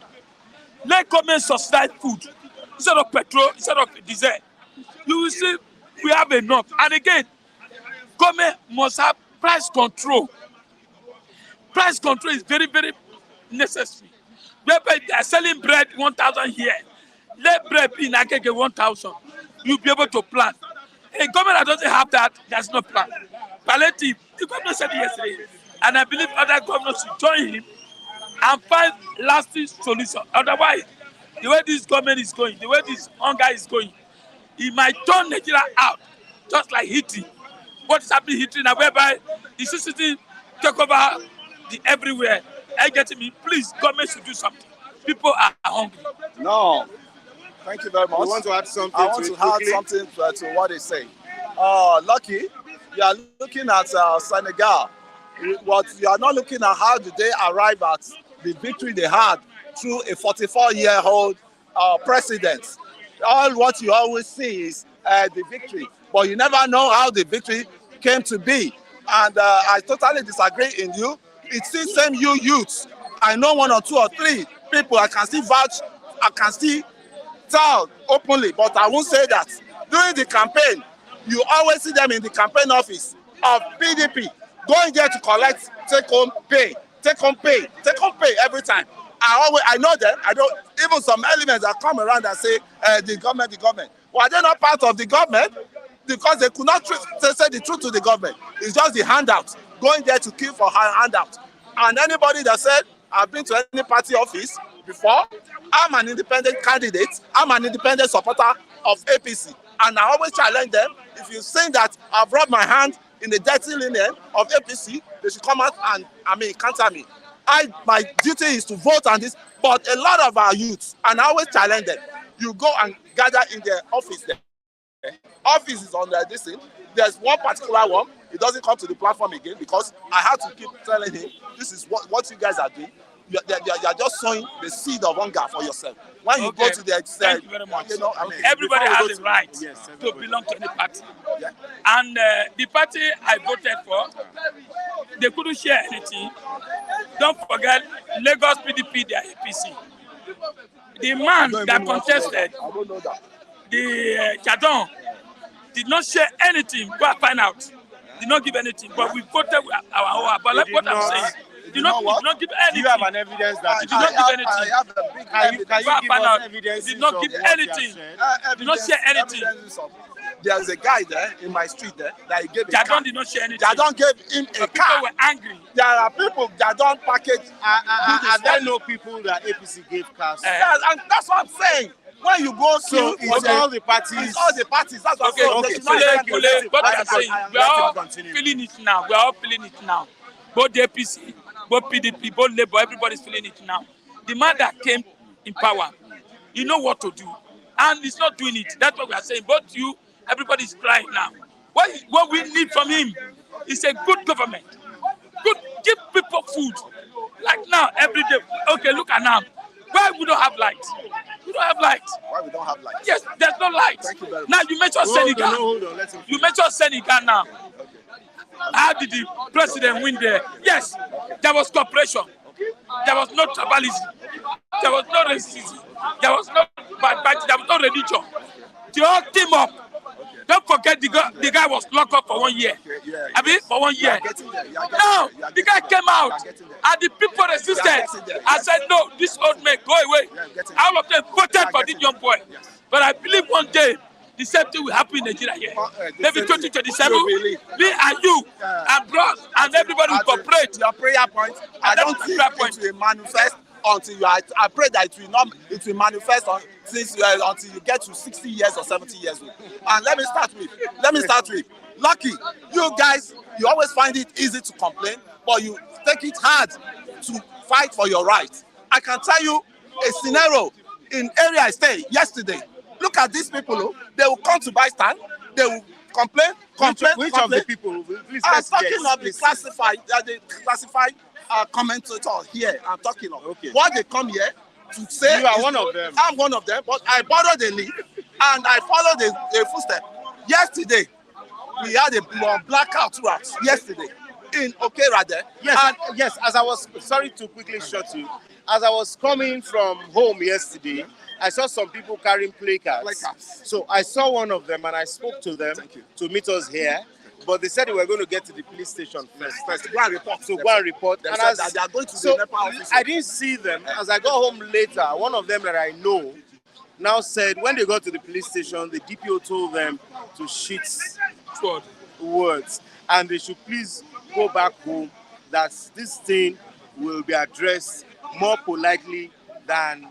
let government subsidize food instead of petrol, instead of diesel. You will see we have enough. And again, government must have price control. Price control is very, very necessary. Whereby they are selling bread 1,000 here, let bread be in Agege 1,000. You'll be able to plan. A government that doesn't have that, there's no plan. Palliative, the governor said it yesterday, and I believe other governors should join him and find lasting solution. Otherwise, the way this government is going, the way this hunger is going, it might turn Nigeria out, just like Haiti. What is happening in Haiti now, whereby the CCTV take over the everywhere. Are you getting me? Please, government should do something. People are hungry. No, thank you very much. You want to add something? I want to add something to what they say. Lucky, you are looking at Senegal. What you are not looking at how did they arrive at the victory they had through a 44-year-old president. All what you always see is the victory, but you never know how the victory came to be. And I totally disagree in you. It's the same you youths. I know 1 or 2 or 3 people I can still vouch, I can still tell openly, but I won't say that. During the campaign, you always see them in the campaign office of PDP, going there to collect take-home pay every time. I know them. I don't, even some elements that come around and say the government. Well, they're not part of the government because they could not say the truth to the government. It's just the handout, going there to kill for handout. And anybody that said, I've been to any party office before, I'm an independent candidate, I'm an independent supporter of APC. And I always challenge them, if you say that I've rubbed my hand in the dirty linen of APC, they should come out and, counter me. My duty is to vote on this, but a lot of our youths, and I always challenge them, you go and gather in their office there. Office is on this thing. There's one particular one, he doesn't come to the platform again because I had to keep telling him, this is what you guys are doing. You're just sowing the seed of hunger for yourself. When you go to the extent, thank you very much. Everybody has the right to belong to any party. Yeah. And the party I voted for, they couldn't share anything. Don't forget, Lagos PDP, they are APC. The man that contested, the Jadon, did not share anything. Go and find out. Did not give anything. But we voted our own. But like what I'm saying, did not give anything. Do you have an evidence that did not give anything? I have a big evidence. Can you give us evidence? Did not give anything. Did not share anything. There's a guy there in my street there that he gave a car. Jadon did not share anything. Jadon gave him a car. People were angry. There are people that don't package. Are there no people that APC gave cars? Yes, and that's what I'm saying. When you go So it's all the parties. It's all the parties. That's what I'm saying. What I'm saying, we are all feeling it now. We are all feeling it now. Both the APC, both PDP, both Labour, everybody's feeling it now. The man that came in power, he know what to do. And he's not doing it. That's what we are saying. Both you, everybody's crying now. What we need from him is a good government. Good, give people food. Like now, every day. Okay, look at now. Why we don't have light? We don't have light. Why we don't have light? Yes, there's no light. Thank you very much. Now you mentioned Senegal. Hold on, You mentioned Senegal now. How did the president win there? Yes, there was cooperation. There was no tribalism. There was no racism. There was no backbiting. There was no religion. They all team up. Don't forget the guy was locked up for 1 year. I mean, for 1 year. No, the guy came out and the people resisted. I said, no, this old man, go away. All of them voted for this young boy. But I believe one day, the same thing will happen in Nigeria here. Maybe 2027, me and you, and bros, and everybody will cooperate. Your prayer point, I don't think it will manifest until you are, I pray that it will manifest until you get to 60 years or 70 years old. And let me start with Lucky. You guys, you always find it easy to complain, but you take it hard to fight for your rights. I can tell you a scenario in area I stay yesterday. Look at these people, they will come to buy stand, they will complain. Which of the people? Please, I'm talking of the classified commentator here. I'm talking of. Okay. What they come here to say. You are one of them. I'm one of them, but I borrowed the lead and I followed the footstep. Yesterday, we had a blackout throughout. Yesterday, in Okera there. Yes, as I was, sorry to quickly shut you, as I was coming from home yesterday, I saw some people carrying placards. So I saw one of them and I spoke to them to meet us here. But they said they were going to get to the police station first. Go and report. So go and report. They and said that they are going to the NEPA office. I didn't see them. As I got home later, one of them that I know now said when they got to the police station, the DPO told them to shit words and they should please go back home, that this thing will be addressed more politely than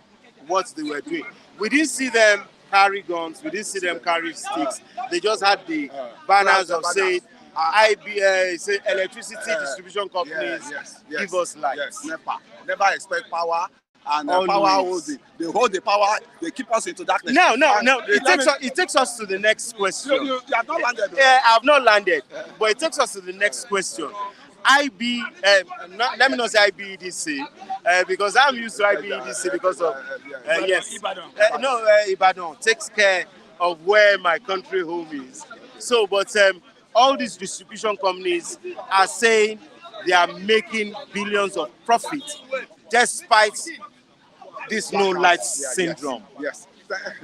what they were doing. We didn't see them carry guns, we didn't see them carry sticks. They just had the banners of saying, say electricity distribution companies, give us light. Yes, never expect power. And power holds they hold the power, they keep us into darkness. No. It takes us to the next question. You have not landed. Yeah, I have not landed, but it takes us to the next question. Let me not say IBEDC, because I'm used to IBEDC because of yes. Ibadan takes care of where my country home is. So, but all these distribution companies are saying they are making billions of profit despite this no light syndrome. Yes.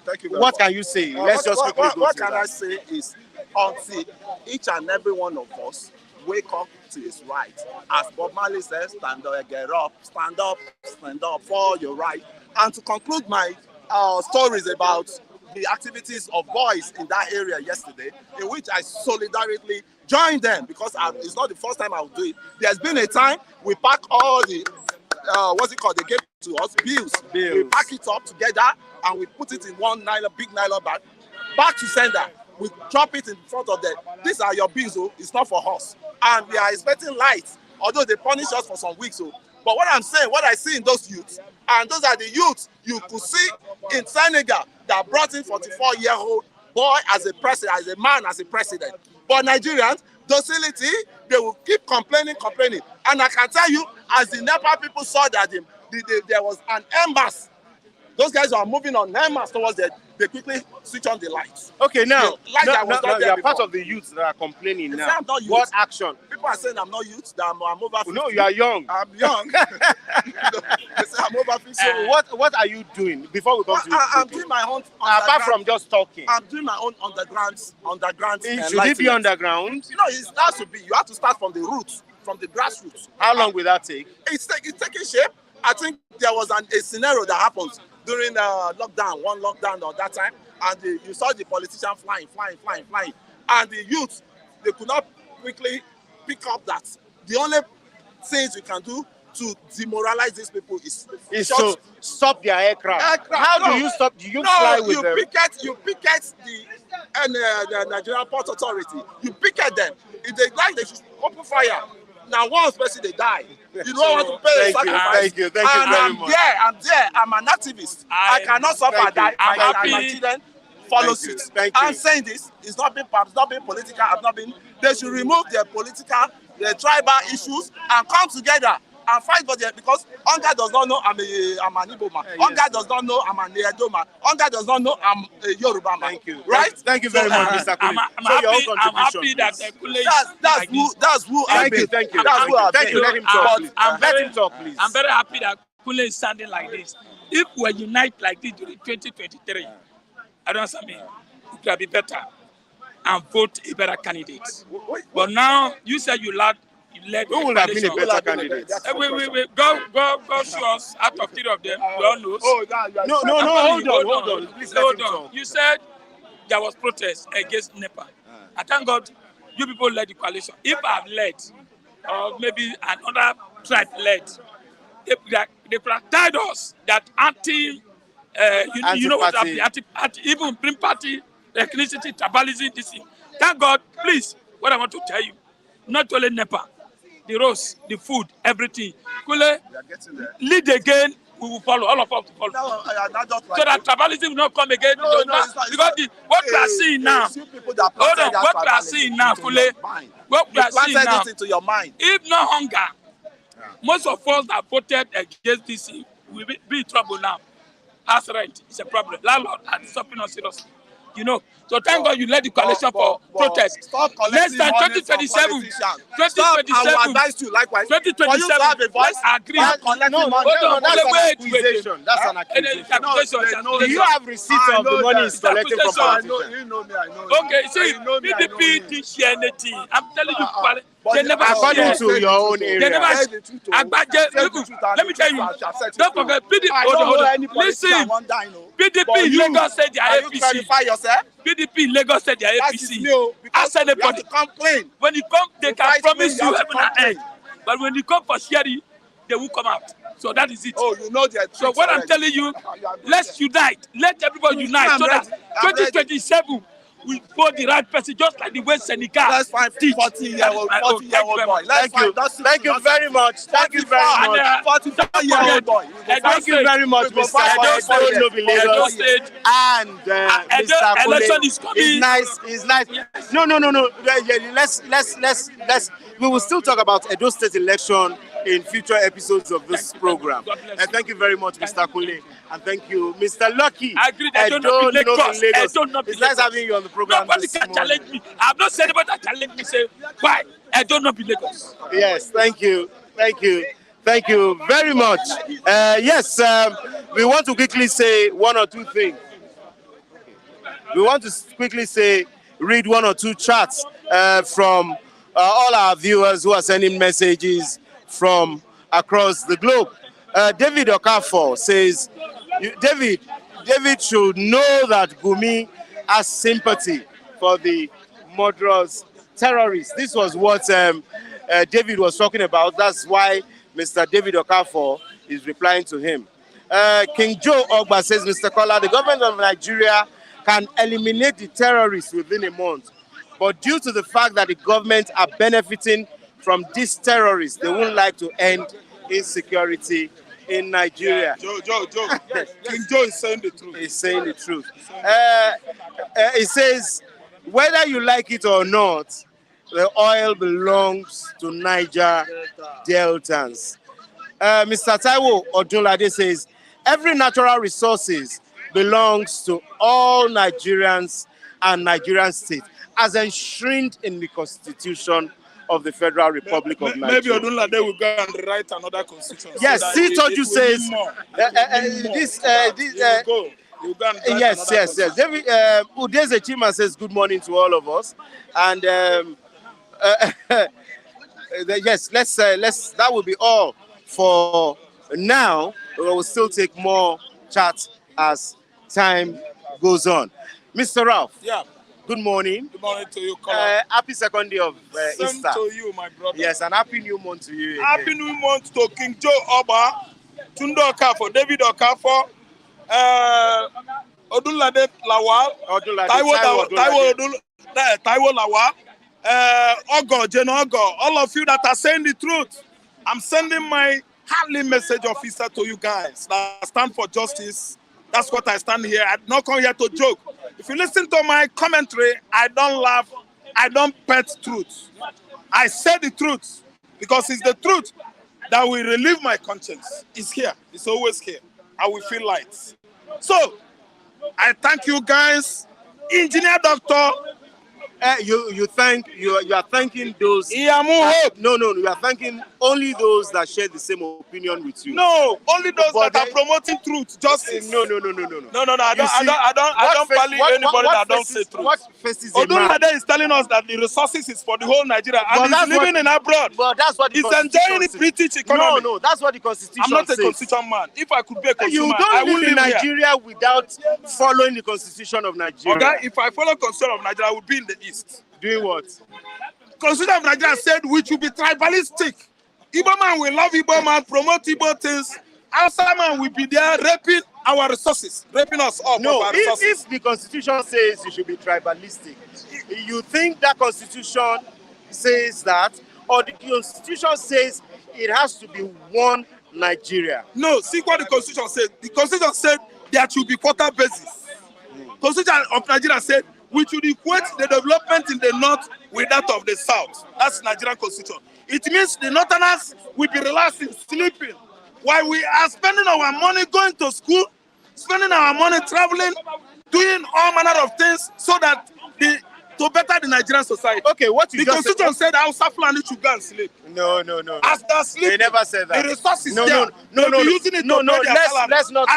Thank you. What can you say? Let's just quickly go what through can that. I say is until each and every one of us wake up to his right. As Bob Marley says, stand up for your right. And to conclude my stories about the activities of boys in that area yesterday, in which I solidarily joined them, because it's not the first time I will do it. There's been a time we pack all the they gave to us, bills. We pack it up together and we put it in one big nylon bag, back to sender. We drop it in front of them. These are your bills, it's not for us. And we are expecting light, although they punish us for some weeks. But what I'm saying, what I see in those youths, and those are the youths you could see in Senegal that brought in 44-year-old boy as a president, as a man, as a president. But Nigerians, docility, they will keep complaining. And I can tell you, as the NEPA people saw that there was an embassy, those guys are moving on embassy towards them, they quickly switch on the lights. Okay, now, you're part of the youths that are complaining now. I'm not youth. What action? People are saying I'm not youth, that I'm over 50. No, you are young. I'm young. They say I'm over 50. So what are you doing before we come to I'm doing my own apart from just talking? I'm doing my own underground. Should it be underground? No, it has to be. You have to start from the roots, from the grassroots. How long will that take? It's taking shape. I think there was a scenario that happened during one lockdown or that time, and you saw the politician flying, and the youth, they could not quickly pick up that. The only things you can do to demoralize these people is to stop their aircraft. How do you stop? Do you fly with them? You picket the Nigerian Port Authority. You picket them. If they like, they should open fire. Now, once person they die, you don't want to pay a sacrifice. Thank you very much. I'm there. I'm an activist. I cannot suffer that my children follow suit. I'm saying this. It's not being political. They should remove their tribal issues and come together and fight for them, because Hunger does not know I'm an Igbo man. Hunger does not know I'm an Edo man. Hunger does not know I'm a Yoruba man. Thank you. Right? Thank you very much, Mr. Kule. I'm happy that that's who Thank you. That's who I've Thank you. Let him talk, please. Let him talk, please. I'm very happy that Kule is standing like this. If we unite like this during 2023, I don't know, it will be better and vote a better candidate. But now you said you led. Who would have been a better candidate? Wait. Go show us out of 3 of them. We all know. Hold on. Please let him talk. You said there was protest against NEPA. I thank God you people led the coalition. If I've led, or maybe another tribe led, they could have tied us that even bring party, ethnicity, tribalism, this thing. Thank God, please, what I want to tell you, not only NEPA, the roads, the food, everything. Kule, lead again, we will follow, all of us will follow. So that tribalism will not come again. Because what we are seeing now, what we are seeing now, Kule, what we are seeing now, if no hunger, most of us that voted against this will be in trouble now. House rent is a problem. Landlord are stopping us seriously. So thank God you led the coalition for protest. Less than 2027. 2027. I will advise you likewise. 2027. Let's agree. Wait. That's an accusation. Do you have receipts of the money he's collecting from politicians? You know me, I know. Okay, see, PDP didn't share anything. I'm telling you, They never according share. to your own They never area. Agbaje, let me tell you. Don't forget, PDP. Hold on. Listen, PDP in Lagos said they are APC. PDP in Lagos said they are APC. Ask anybody. When you come, they can promise you heaven and earth. But when you come for sharing, they will come out. So that is it. Oh, you know that. So what I'm telling you, let's unite. Let everybody unite so that 2027 we vote the right person, just like the way Senegal. Let's find 40-year-old boy. Thank you very much. Thank you very much. 44-year-old boy. Thank you very much, Mr. Edo State. And Mr. Election is coming. It's nice. No. Let's. We will still talk about Edo State election in future episodes of this program. And thank you very much, Mr. Kule. And thank you, Mr. Lucky. I agree that I don't be Lagos. It's nice having you on the program. Nobody can challenge me. I've not said anybody that challenge me. Say why? I don't know be Lagos. Yes, thank you very much. Yes, we want to quickly say one or two things. We want to quickly read one or two chats from all our viewers who are sending messages from across the globe. David Okafor says, David should know that Gumi has sympathy for the murderous terrorists. This was what David was talking about. That's why Mr. David Okafor is replying to him. King Joe Ogba says, Mr. Kola, the government of Nigeria can eliminate the terrorists within a month. But due to the fact that the government are benefiting from these terrorists, they wouldn't like to end insecurity in Nigeria. Joe. King Joe is saying the truth. He's saying the truth. He says, whether you like it or not, the oil belongs to Niger Deltans. Mr. Taiwo Odunlade says, every natural resources belongs to all Nigerians and Nigerian states, as enshrined in the Constitution of the Federal Republic of Nigeria. Maybe Odunlade will go and write another constitution. Yes, so see, told you says yes. David Udeze Chima says good morning to all of us, and yes, let's that will be all for now. We will still take more chat as time goes on. Mr. Ralph. Yeah. Good morning. Good morning to you, Colin. Happy second day of Same Easter. to you, my brother. Yes, and happy new month to you. Happy new month to King Joe Oba, Tunde Okafor, David Okafor, Odunlade Lawal, Taiwo Lawal, Ogo, Jeno Ogo, all of you that are saying the truth. I'm sending my heartly message of Easter to you guys that stand for justice. That's what I stand here. I don't come here to joke. If you listen to my commentary, I don't laugh. I don't pet truth. I say the truth because it's the truth that will relieve my conscience. It's here. It's always here. I will feel light. So, I thank you guys. Engineer Doctor. You are thanking those. No, you are thanking only those that share the same opinion with you. No, only those that are promoting truth, justice. No. I don't value anybody that don't say truth. What faces Odunlade is telling us that the resources is for the whole Nigeria, and he's living in abroad. But that's what the he's enjoying the British economy. No, that's what the Constitution says. I'm not a constitution man. If I could be a constitution man, I would live in Nigeria without following the Constitution of Nigeria. Okay, if I follow the Constitution of Nigeria, I would be in the East. Doing what? Constitution of Nigeria said we should be tribalistic. Igbo man will love Igbo man, promote Igbo things. Outside man will be there raping our resources, raping us up. No, our resources. if the Constitution says you should be tribalistic, you think that Constitution says that, or the Constitution says it has to be one Nigeria? No, see what the Constitution said. The Constitution said there should be quota basis. Constitution of Nigeria said we should equate the development in the north with that of the south. That's Nigerian Constitution. It means the northerners will be relaxing, sleeping, while we are spending our money going to school, spending our money traveling, doing all manner of things so that to better the Nigerian society. Okay, what you the just Constitution said Hausa Fulani should go and sleep. No. As they are sleeping, they never said that. The resources No. using it to pay their salary. Let's not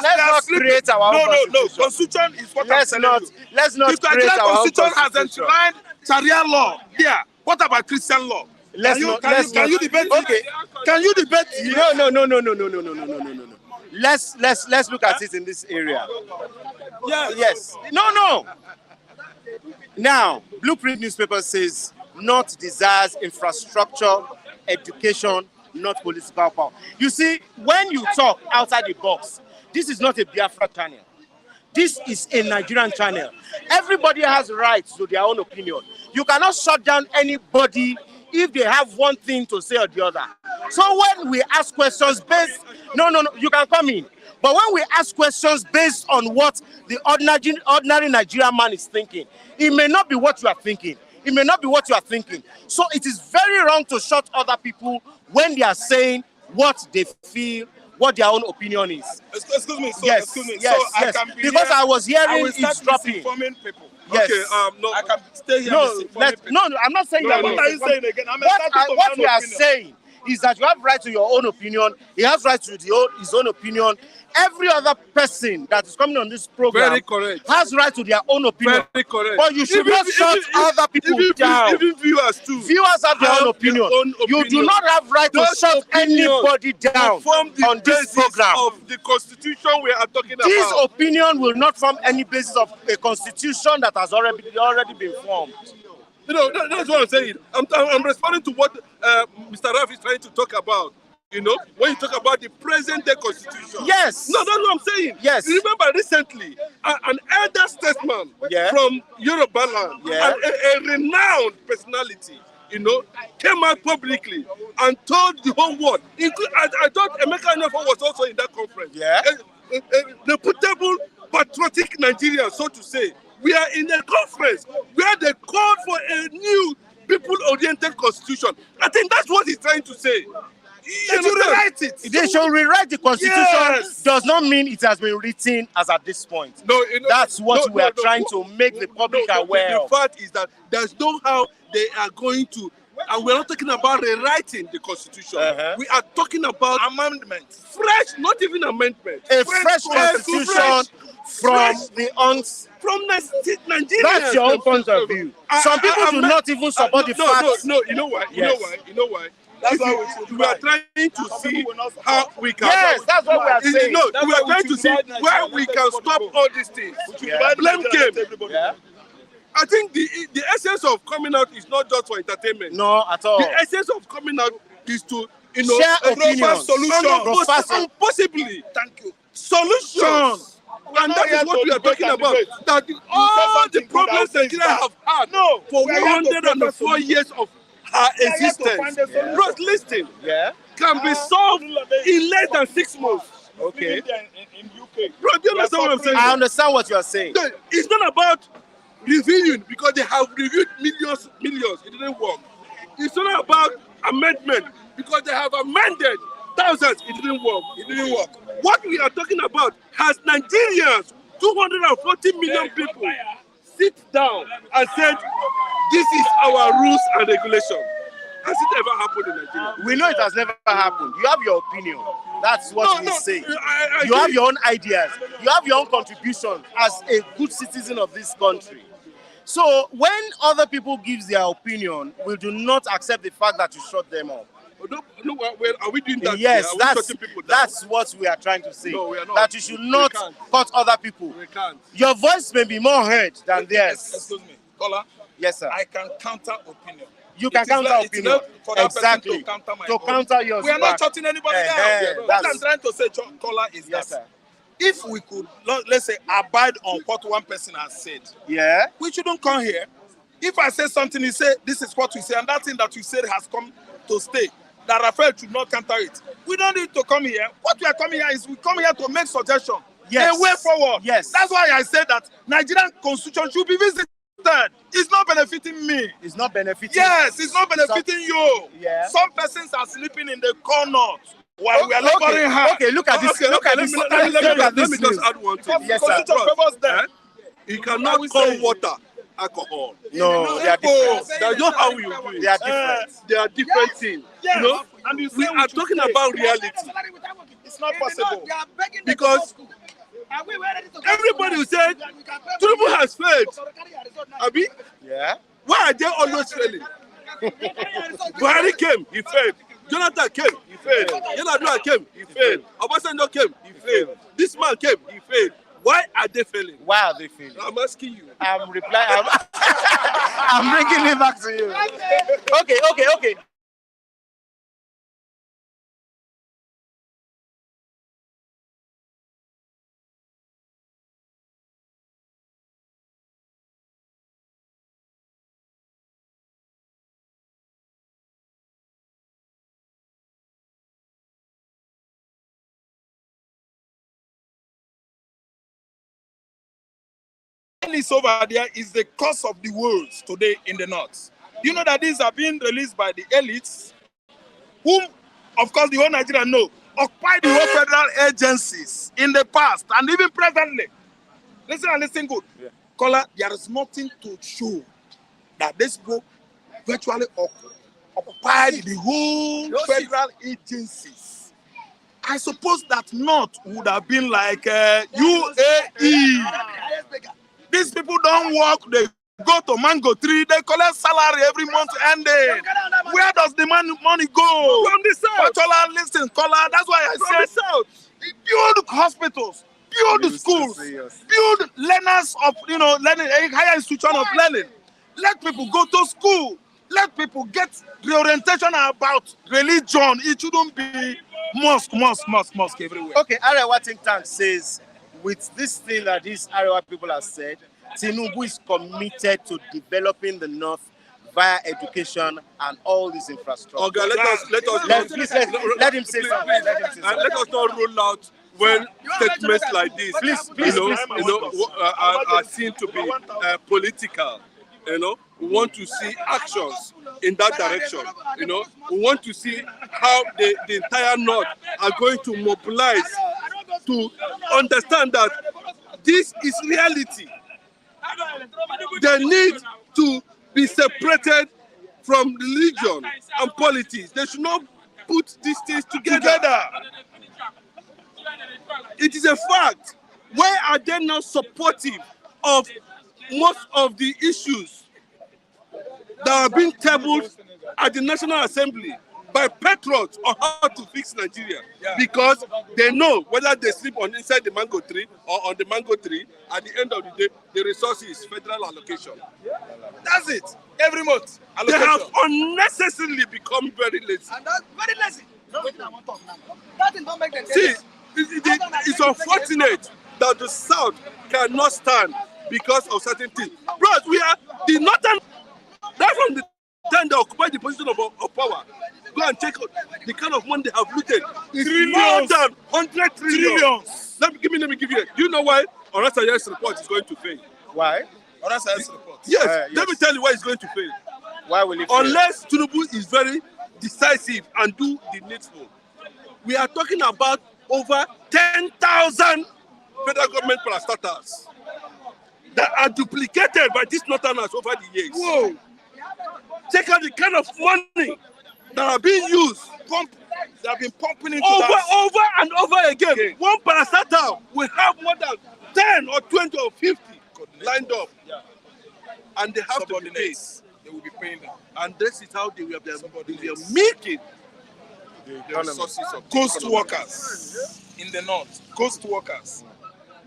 create our own Constitution. No. Constitution is what I'm telling you. Let's not the create our own Constitution has Constitution. enshrined Sharia law. There. What about Christian law? Can you debate it? Okay. Can you debate it? No. Let's look at it in this area. Yes. No. Now, Blueprint newspaper says North desires infrastructure, education, not political power. You see, when you talk outside the box, this is not a Biafra channel. This is a Nigerian channel. Everybody has rights to their own opinion. You cannot shut down anybody if they have one thing to say or the other. So when we ask questions based, no, you can come in. But when we ask questions based on what the ordinary Nigerian man is thinking, it may not be what you are thinking. It may not be what you are thinking. So it is very wrong to shut other people when they are saying what they feel, what their own opinion is. Excuse me. Yes. I can be because here, I was hearing I will start eavesdropping. misinforming people. Yes. Okay, no, I can stay here No, misinforming people. no, I'm not saying that. What are you saying again? I'm What we are saying is that you have right to your own opinion. He has right to his own opinion. Every other person that is coming on this program Very correct. has right to their own opinion. Very correct. But you should not shut other people down. Even viewers too. Viewers have their own opinion. You do not have right to shut anybody down on this program. Of the constitution we are talking about. This opinion will not form any basis of a constitution that has already been formed. You know, that's what I'm saying. I'm responding to what Mr. Raf is trying to talk about. You know, when you talk about the present day constitution. Yes. No, that's what I'm saying. Yes. You remember recently, an elder statesman from Yoruba land, a renowned personality, you know, came out publicly and told the whole world. I thought Emeka Anyafo was also in that conference. Yeah. The reputable, patriotic Nigerian, so to say. We are in a conference where they called for a new people-oriented constitution. I think that's what he's trying to say. They should rewrite it. They should rewrite the constitution. Yes. Does not mean it has been written as at this point. No, that's what we are trying to make the public aware of. The fact is that there's no how they are going to, and we're not talking about rewriting the constitution. We are talking about amendments. Fresh, not even amendment. A fresh constitution from Nigeria. That's your own point of view. Some people do not even support the fact. No, you know why? You know why? That's why we are trying to see how we can. Yes, that's what we are saying. No, we are trying to see where we can stop all these things. Blame game. Yeah. I think the essence of coming out is not just for entertainment. No, at all. The essence of coming out is to, share opinions. Solution. Possibly. Thank you. Solutions. And that is what we are talking about. That all the problems Nigeria have had for 104 years of her existence, bros, listen, can be solved in less than 6 months. Okay. In UK. Bro, do you understand what I'm saying? I understand what you are saying. It's not about reviewing because they have reviewed millions. It didn't work. It's not about amendment because they have amended thousands. It didn't work. What we are talking about has Nigerians, 240 million people, sit down and said, this is our rules and regulations. Has it ever happened in Nigeria? We know it has never happened. You have your opinion. That's what we say. You have your own ideas. You have your own contribution as a good citizen of this country. So when other people give their opinion, we do not accept the fact that you shut them up. No, well, are we doing that? Yes, that's what we are trying to say. No, we are not. That you should not cut other people. We can't. Your voice may be more heard than theirs. Excuse me, caller. Yes, sir. I can counter opinion. You can counter opinion. Exactly. To counter my to counter yours. We are not shutting anybody down. What I'm trying to say, caller, is that if we could, let's say, abide on what one person has said, we shouldn't come here. If I say something, he say, this is what we say, and that thing that we said has come to stay. That Raphael should not counter it. We don't need to come here. What we are coming here is we come here to make suggestions. Yes. A way forward. Yes. That's why I said that Nigerian constitution should be visited. It's not benefiting me. It's not benefiting. Yes, it's not benefiting you. Yeah. Some persons are sleeping in the corner while we are laboring hard. Okay, look at this. Look at this. Let me just add one thing. Yes, sir. You cannot call water alcohol. No, they are different. That's not how we do it. They are different. They are different things. Yes. You know, and we are talking about reality. It's not possible. Because everybody said Tinubu has failed. Abi? Yeah. Why are they always failing? Buhari came, he failed. Jonathan came, he failed. Yar'Adua came, he failed. Obasanjo came, he failed. This man came, he failed. Why are they failing? Why are they failing? I'm asking you. I'm replying. I'm bringing it back to you. Okay. This over there is the cause of the wars today in the north. You know that these are being released by the elites, whom, of course, the whole Nigeria know, occupied the whole federal agencies in the past and even presently. Listen and listen good. Yeah. Caller, there is nothing to show that this book virtually occupied the whole federal agencies. I suppose that North would have been like UAE. These people don't work, they go to mango tree, they collect salary every month ending. Where does the money go? From the south. But listen, caller, that's why I said south. Build hospitals, build schools, build learners of, learning, a higher institution of learning. Let people go to school. Let people get reorientation about religion. It shouldn't be mosque everywhere. Okay, Arewa think tank says, with this thing that these Arewa people have said, Tinubu is committed to developing the North via education and all this infrastructure. Okay, let him say something. Let us not roll out when statements like this, are seen to be political. We want to see actions in that direction. We want to see how the entire North are going to mobilize to understand that this is reality. They need to be separated from religion and politics. They should not put these things together. It is a fact. Why are they not supportive of most of the issues that are being tabled at the National Assembly by patriots on how to fix Nigeria? Because they know whether they sleep inside the mango tree or on the mango tree, at the end of the day, the resource is federal allocation. That's it. Every month. Allocation. They have unnecessarily become very lazy. And that's very lazy. That don't make them see, it's unfortunate that the South cannot stand because of certain things. Bros, we are the northern. That's from the time they occupy the position of power. Go and check out the kind of money they have looted. It's more than 100 trillions. Let me give you. Do you know why Orasaya's report is going to fail? Why? Orasaya's report. Yes. Let me tell you why it's going to fail. Why will it fail? Unless Tinubu is very decisive and do the needful. We are talking about over 10,000 federal government parastatals that are duplicated by these northerners over the years. Whoa! Check out the kind of money that are being used. They have been pumping into over and over again. Okay. One parastatal will have more than 10 or 20 or 50 lined up. Yeah. And they have to be paid. They will be paying them. And this is how they will be making the resources of coast workers in the north. Coast workers.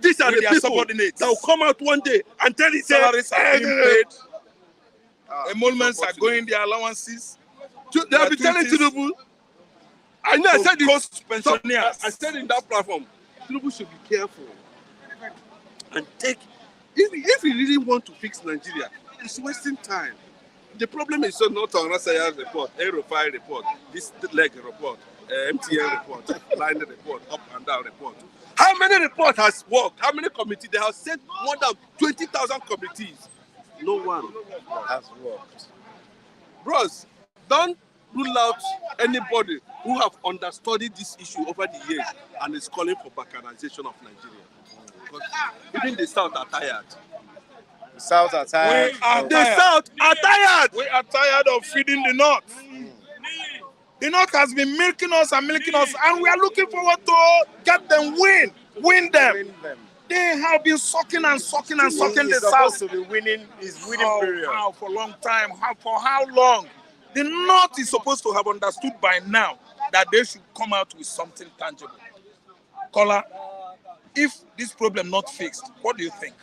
These are the people that will come out one day and tell you salaries are being paid. Emoluments are going, their allowances. They have been telling Tinubu. I know I said this. Pensioners. I said in that platform, Tinubu should be careful and take. If he really want to fix Nigeria, it's wasting time. The problem is not on Rasaya's report, Aerofire report, this leg report, MTN report, line report, up and down report. How many reports has worked? How many committees? They have sent more than 20,000 committees. No one has worked. Bros, don't rule out anybody who have understudied this issue over the years and is calling for balkanization of Nigeria. Because even the South are tired. The South are tired. The South are tired. We are tired of feeding the North. The North has been milking us, and we are looking forward to get them win them. They have been sucking the South. To be winning period. For a long time. For how long? The North is supposed to have understood by now that they should come out with something tangible. Kola, if this problem not fixed, what do you think?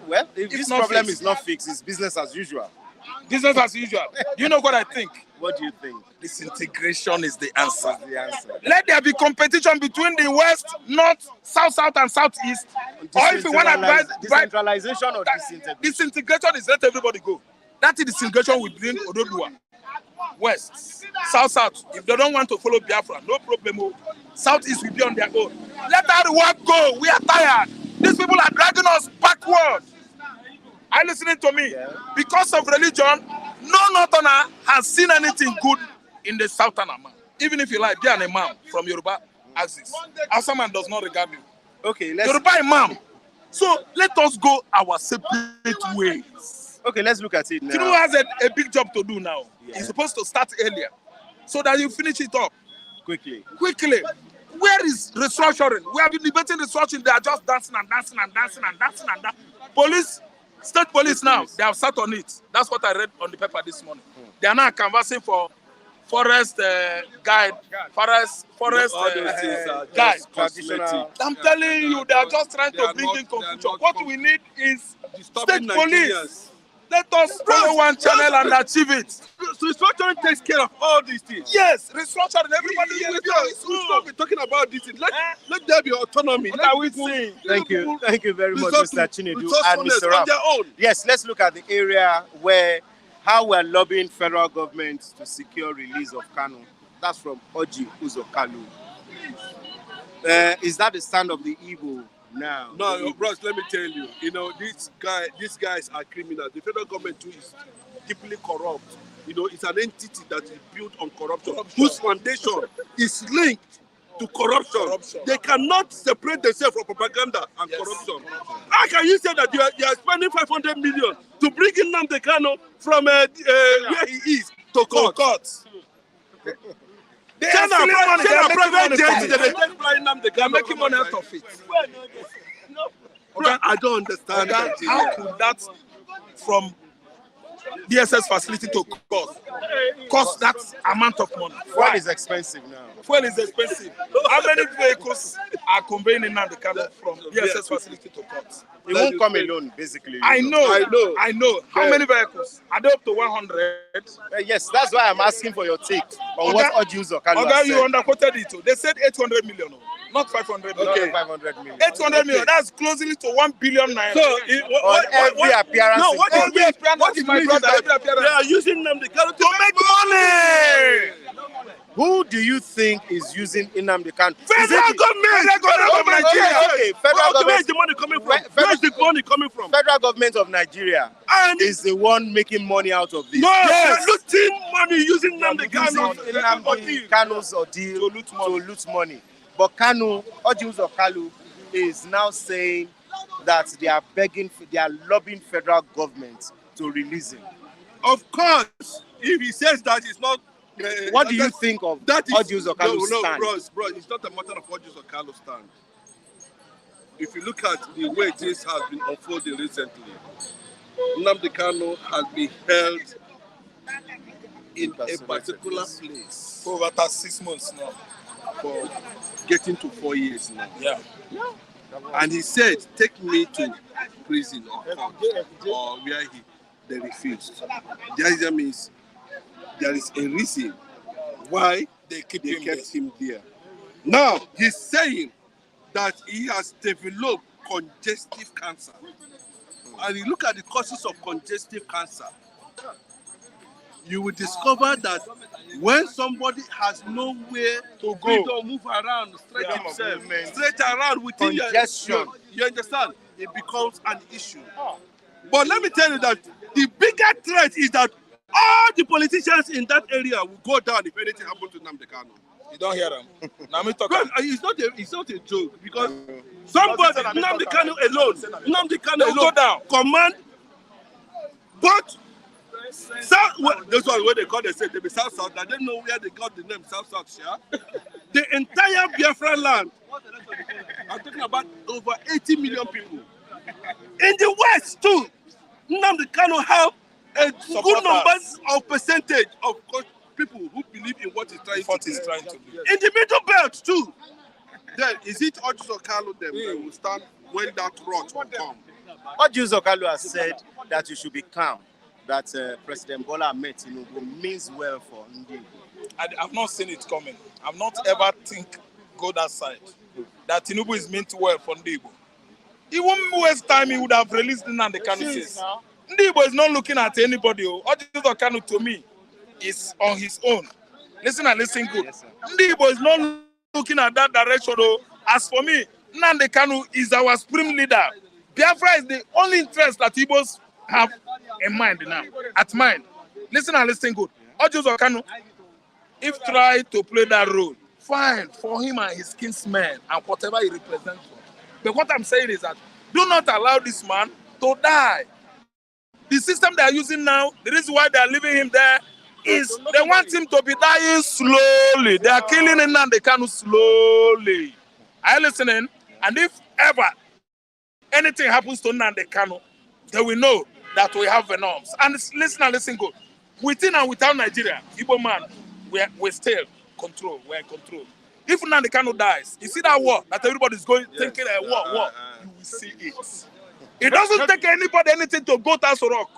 Well, if this problem is not fixed, it's business as usual. Business as usual. You know what I think? What do you think? Disintegration is the answer. Is the answer. Let there be competition between the West, North, South, and Southeast. Or if you want to decentralization or disintegration? Disintegration is let everybody go. That is disintegration will bring Ododua. West, South. If they don't want to follow Biafra, no problem. Southeast will be on their own. Let that work go. We are tired. These people are dragging us backward. Are you listening to me? Yeah. Because of religion, no Northerner has seen anything good in the Southerner man. Even if you like, be an imam from Yoruba axis. Hausa man does not regard you. Okay, Yoruba imam. So let us go our separate ways. Okay, let's look at it now. Tinubu has a big job to do now. Yeah. He's supposed to start earlier so that you finish it up. Quickly. Where is restructuring? We have been debating restructuring. They are just dancing. Police, state police now, they have sat on it. That's what I read on the paper this morning. They are now canvassing for forest guide, forest guide. I'm telling you, they are just trying to bring in confusion. What we need is state police. Let us follow one channel and achieve it. So restructuring takes care of all these things. Yes, restructuring. Everybody we stop talking about this. Let there be autonomy. What are we saying? Thank you very much, Mr. Chinedu and Mr. Rap. Yes, let's look at the area where how we're lobbying federal government to secure release of Kanu. That's from Orji Uzor Kalu. Is that the stand of the Igbo now? No, bros, let me tell you. You know, these guys are criminals. The federal government too is deeply corrupt. You know, it's an entity that is built on corruption. Whose foundation is linked to corruption. They cannot separate themselves from propaganda and corruption. How can you say that you are spending 500 million to bring in Nnamdi Kanu from where he is to court? They are making money out of it. I don't understand. How could that from DSS facility to cost that amount of money? Fuel is expensive now. Fuel is expensive. How many vehicles are conveying in Nnamdi Kanu from DSS facility to court? It won't come alone, basically. I know. How many vehicles? Are they up to 100? Yes, that's why I'm asking for your take on what Orji Uzor Kalu said. You underquoted it. They said 800 million, not 500 million. Okay. 500 million. 800 million. That's closely to 1 billion naira. So, every appearance. No, what is my brother? They are using Nnamdi Kanu to make money. Who do you think is using Nnamdi Kanu? Federal government of Nigeria. Okay, federal government. Where is the money coming from? Where is the money coming from? Federal government of Nigeria is the one making money out of this. No, yes. They're looting money using Nnamdi Kanu's ordeal to loot money. But Orji Uzor Kalu is now saying that they are lobbying federal government to release him. Of course, if he says that, it's not. What do you think of Orji Uzor Kalu's stand? Bro, it's not a matter of Orji Uzor Kalu's stand. If you look at the way this has been unfolding recently, Nnamdi Kanu has been held in a particular place for about 6 months now, for getting to 4 years now. Yeah. And he said, take me to prison or court or where they refused. The idea means there is a reason why they kept him there. Now, he's saying that he has developed congestive cancer. And you look at the causes of congestive cancer, you will discover that when somebody has nowhere to go, to move around, stretch himself, stretch around within congestion. You understand? It becomes an issue. But let me tell you that the bigger threat is that all the politicians in that area will go down if anything happens to Nnamdi Kanu. You don't hear them. Now me talk. It's not a joke because somebody, Nnamdi Kanu alone, go down. Command. But this one where they call themselves, they be South. I don't know where they got the name South. Yeah? The entire Biafra land. I'm talking about over 80 million people. In the West too, Nnamdi Kanu have a good Supporters. numbers of percentage of people who believe in what he's trying What to he's do. trying to do. In the middle belt too. Then is it Orji Uzor Kalu them that will stand when that rot will come? Orji Uzor Kalu has said that you should be calm, that President Bola Ahmed Tinubu means well for Ndi. I've not seen it coming. I've not ever go that side. That Tinubu is meant well for Ndibo. He won't waste time. He would have released Nnamdi Kanu case. Ndibo is not looking at anybody. Orji Uzor Kalu to me is on his own. Listen and listen good. Yes, Ndibo is not looking at that direction. As for me, Nnamdi Kanu is our supreme leader. Biafra is the only interest that Igbos have in mind now. At mind. Listen and listen good. Orji Uzor Kalu, if try to play that role, fine for him and his kinsmen and whatever he represents. But what I'm saying is that do not allow this man to die. The system they are using now, the reason why they are leaving him there is they want him to be dying slowly. They are killing him and they can slowly. Are you listening? And if ever anything happens to Nnamdi Kanu, they will know that we have venoms. And listen and listen good. Within and without Nigeria, Igbo man, we're still control. We're in control. If Nnamdi Kanu dies, you see that war that everybody's going thinking a war, you will see it. It doesn't take anybody anything to go to Aso Rock.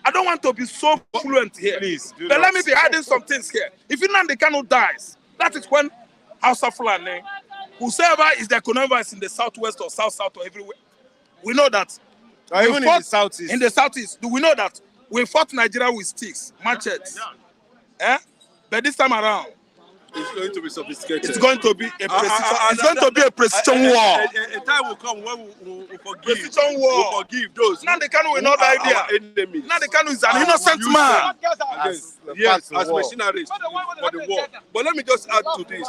I don't want to be so fluent here. Please, but let me be adding some things here. If Nnamdi Kanu dies, that is when House of Fulani, whosoever is the coronavirus in the southwest or south or everywhere, we know that. Or even in the southeast. In the southeast, do we know that we fought Nigeria with sticks, machetes? But this time around, It's going to be sophisticated. it's going to be a precision war. A time will come when we will forgive. Precision war. We'll forgive those. Nnamdi Kanu will not die there. Our enemies. Nnamdi Kanu is an innocent man. Yes, as machineries for the war. But let me just add to this.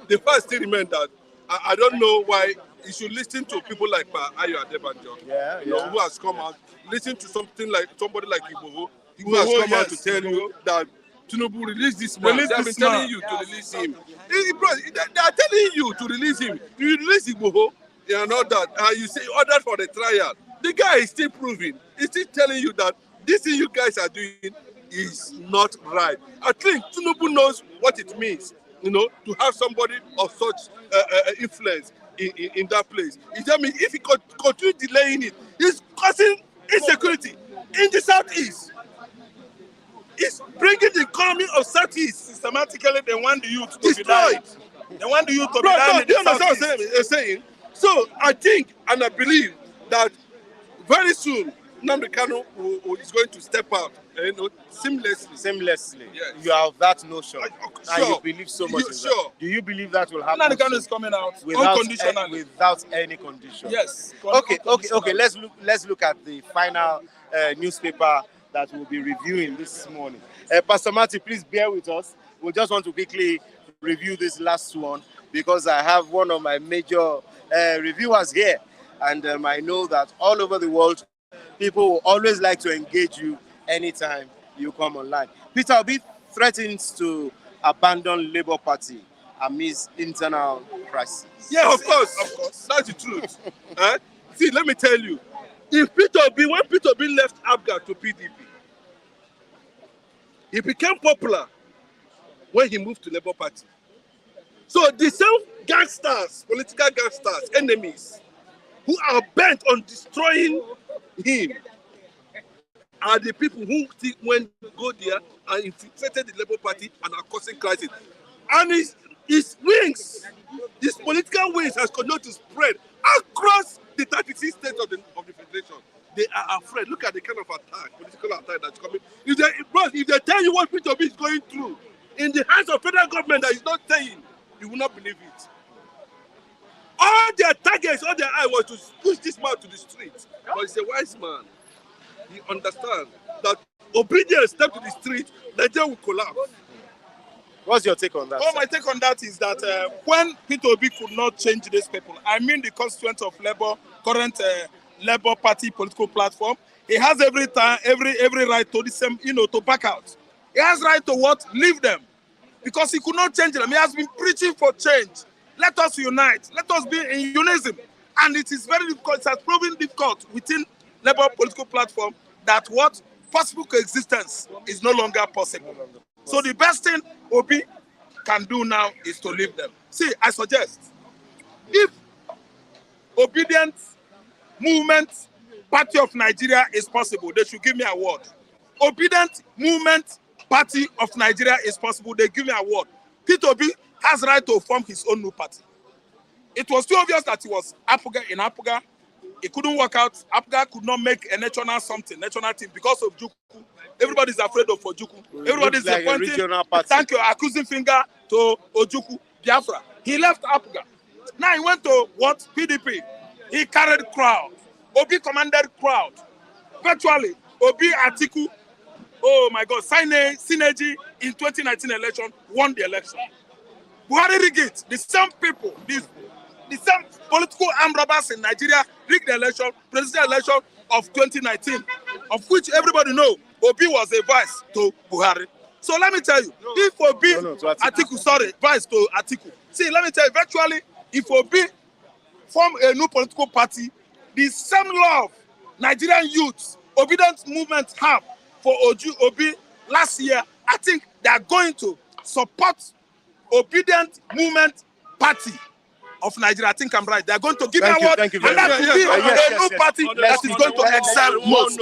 The fact still remains that I don't know why you should listen to people like Ayo Adebanjo, who has come out. Listen to somebody like Igbo, who has come out to tell you that Tinubu release this man. They have been telling you to release him. They are telling you to release him. You release Igbo and all that, and you say order for the trial. The guy is still proving. He's still telling you that this thing you guys are doing is not right. I think Tinubu knows what it means, to have somebody of such influence in that place. I mean, if he continue delaying it, he's causing insecurity in the southeast. It's bringing the economy of Southeast. Systematically, they want the youth to be Destroyed. dying. They want the youth to be dying. Do you understand what I'm saying? So I think and I believe that very soon Nnamdi Kanu is going to step out, seamlessly. Yes. You have that notion, Sure. and you believe so much in Sure. that. Do you believe that will happen? Nnamdi Kanu is coming out unconditionally. Without any condition. Yes. Okay. Let's look at the final newspaper that we'll be reviewing this morning. Pastor Marty, please bear with us. We just want to quickly review this last one because I have one of my major reviewers here, and I know that all over the world, people will always like to engage you anytime you come online. Peter Obi threatens to abandon Labour Party amidst internal crisis. Yeah, of course. That's the truth. See, let me tell you, when Peter Obi left ABGA to PDP, he became popular when he moved to Labour Party. So the same gangsters, political gangsters, enemies, who are bent on destroying him, are the people who go there and infiltrated the Labour Party and are causing crisis. And his wings, his political wings has continued to spread across the 36 states of the Federation. They are afraid. Look at the kind of political attack that's coming. If they tell you what Peter Obi is going through in the hands of federal government that is not saying, you will not believe it. All their targets, all their eye was to push this man to the street. But he's a wise man. He understands that obedience step to the street, Nigeria will collapse. What's your take on that? My take on that is that when Peter Obi could not change these people, I mean the constituents of current Labour Party political platform, he has every right to the same, to back out. He has right to what? Leave them. Because he could not change them. He has been preaching for change. Let us unite. Let us be in unison. And it is very difficult. It has proven difficult within Labour political platform that possible coexistence is no longer possible. So the best thing Obi can do now is to leave them. See, I suggest if obedient movement party of Nigeria is possible, they should give me an award. Obedient movement party of Nigeria is possible, they give me an award. Peter Obi has right to form his own new party. It was too obvious that he was in Apuga. It couldn't work out. Apuga could not make a national team because of Juku. Everybody's afraid of Ojuku. Everybody's like pointing, thank you, accusing finger to Ojuku, Biafra. He left Apuga. Now he went to what? PDP. He carried crowd. Obi commanded crowd. Virtually, Obi Atiku, oh my God, Synergy in 2019 election, won the election. Buhari rigged it. The same people, the same political armed robbers in Nigeria rigged the election, presidential election of 2019, of which everybody know Obi was a vice to Buhari. So let me tell you, if Obi, vice to Atiku. See, let me tell you, virtually, if Obi form a new political party, the same love Nigerian youths, obedient movement have for Obi last year, I think they are going to support obedient movement party of Nigeria. I think I'm right. They are going to give an award, and that will be a new party that is going to excel most.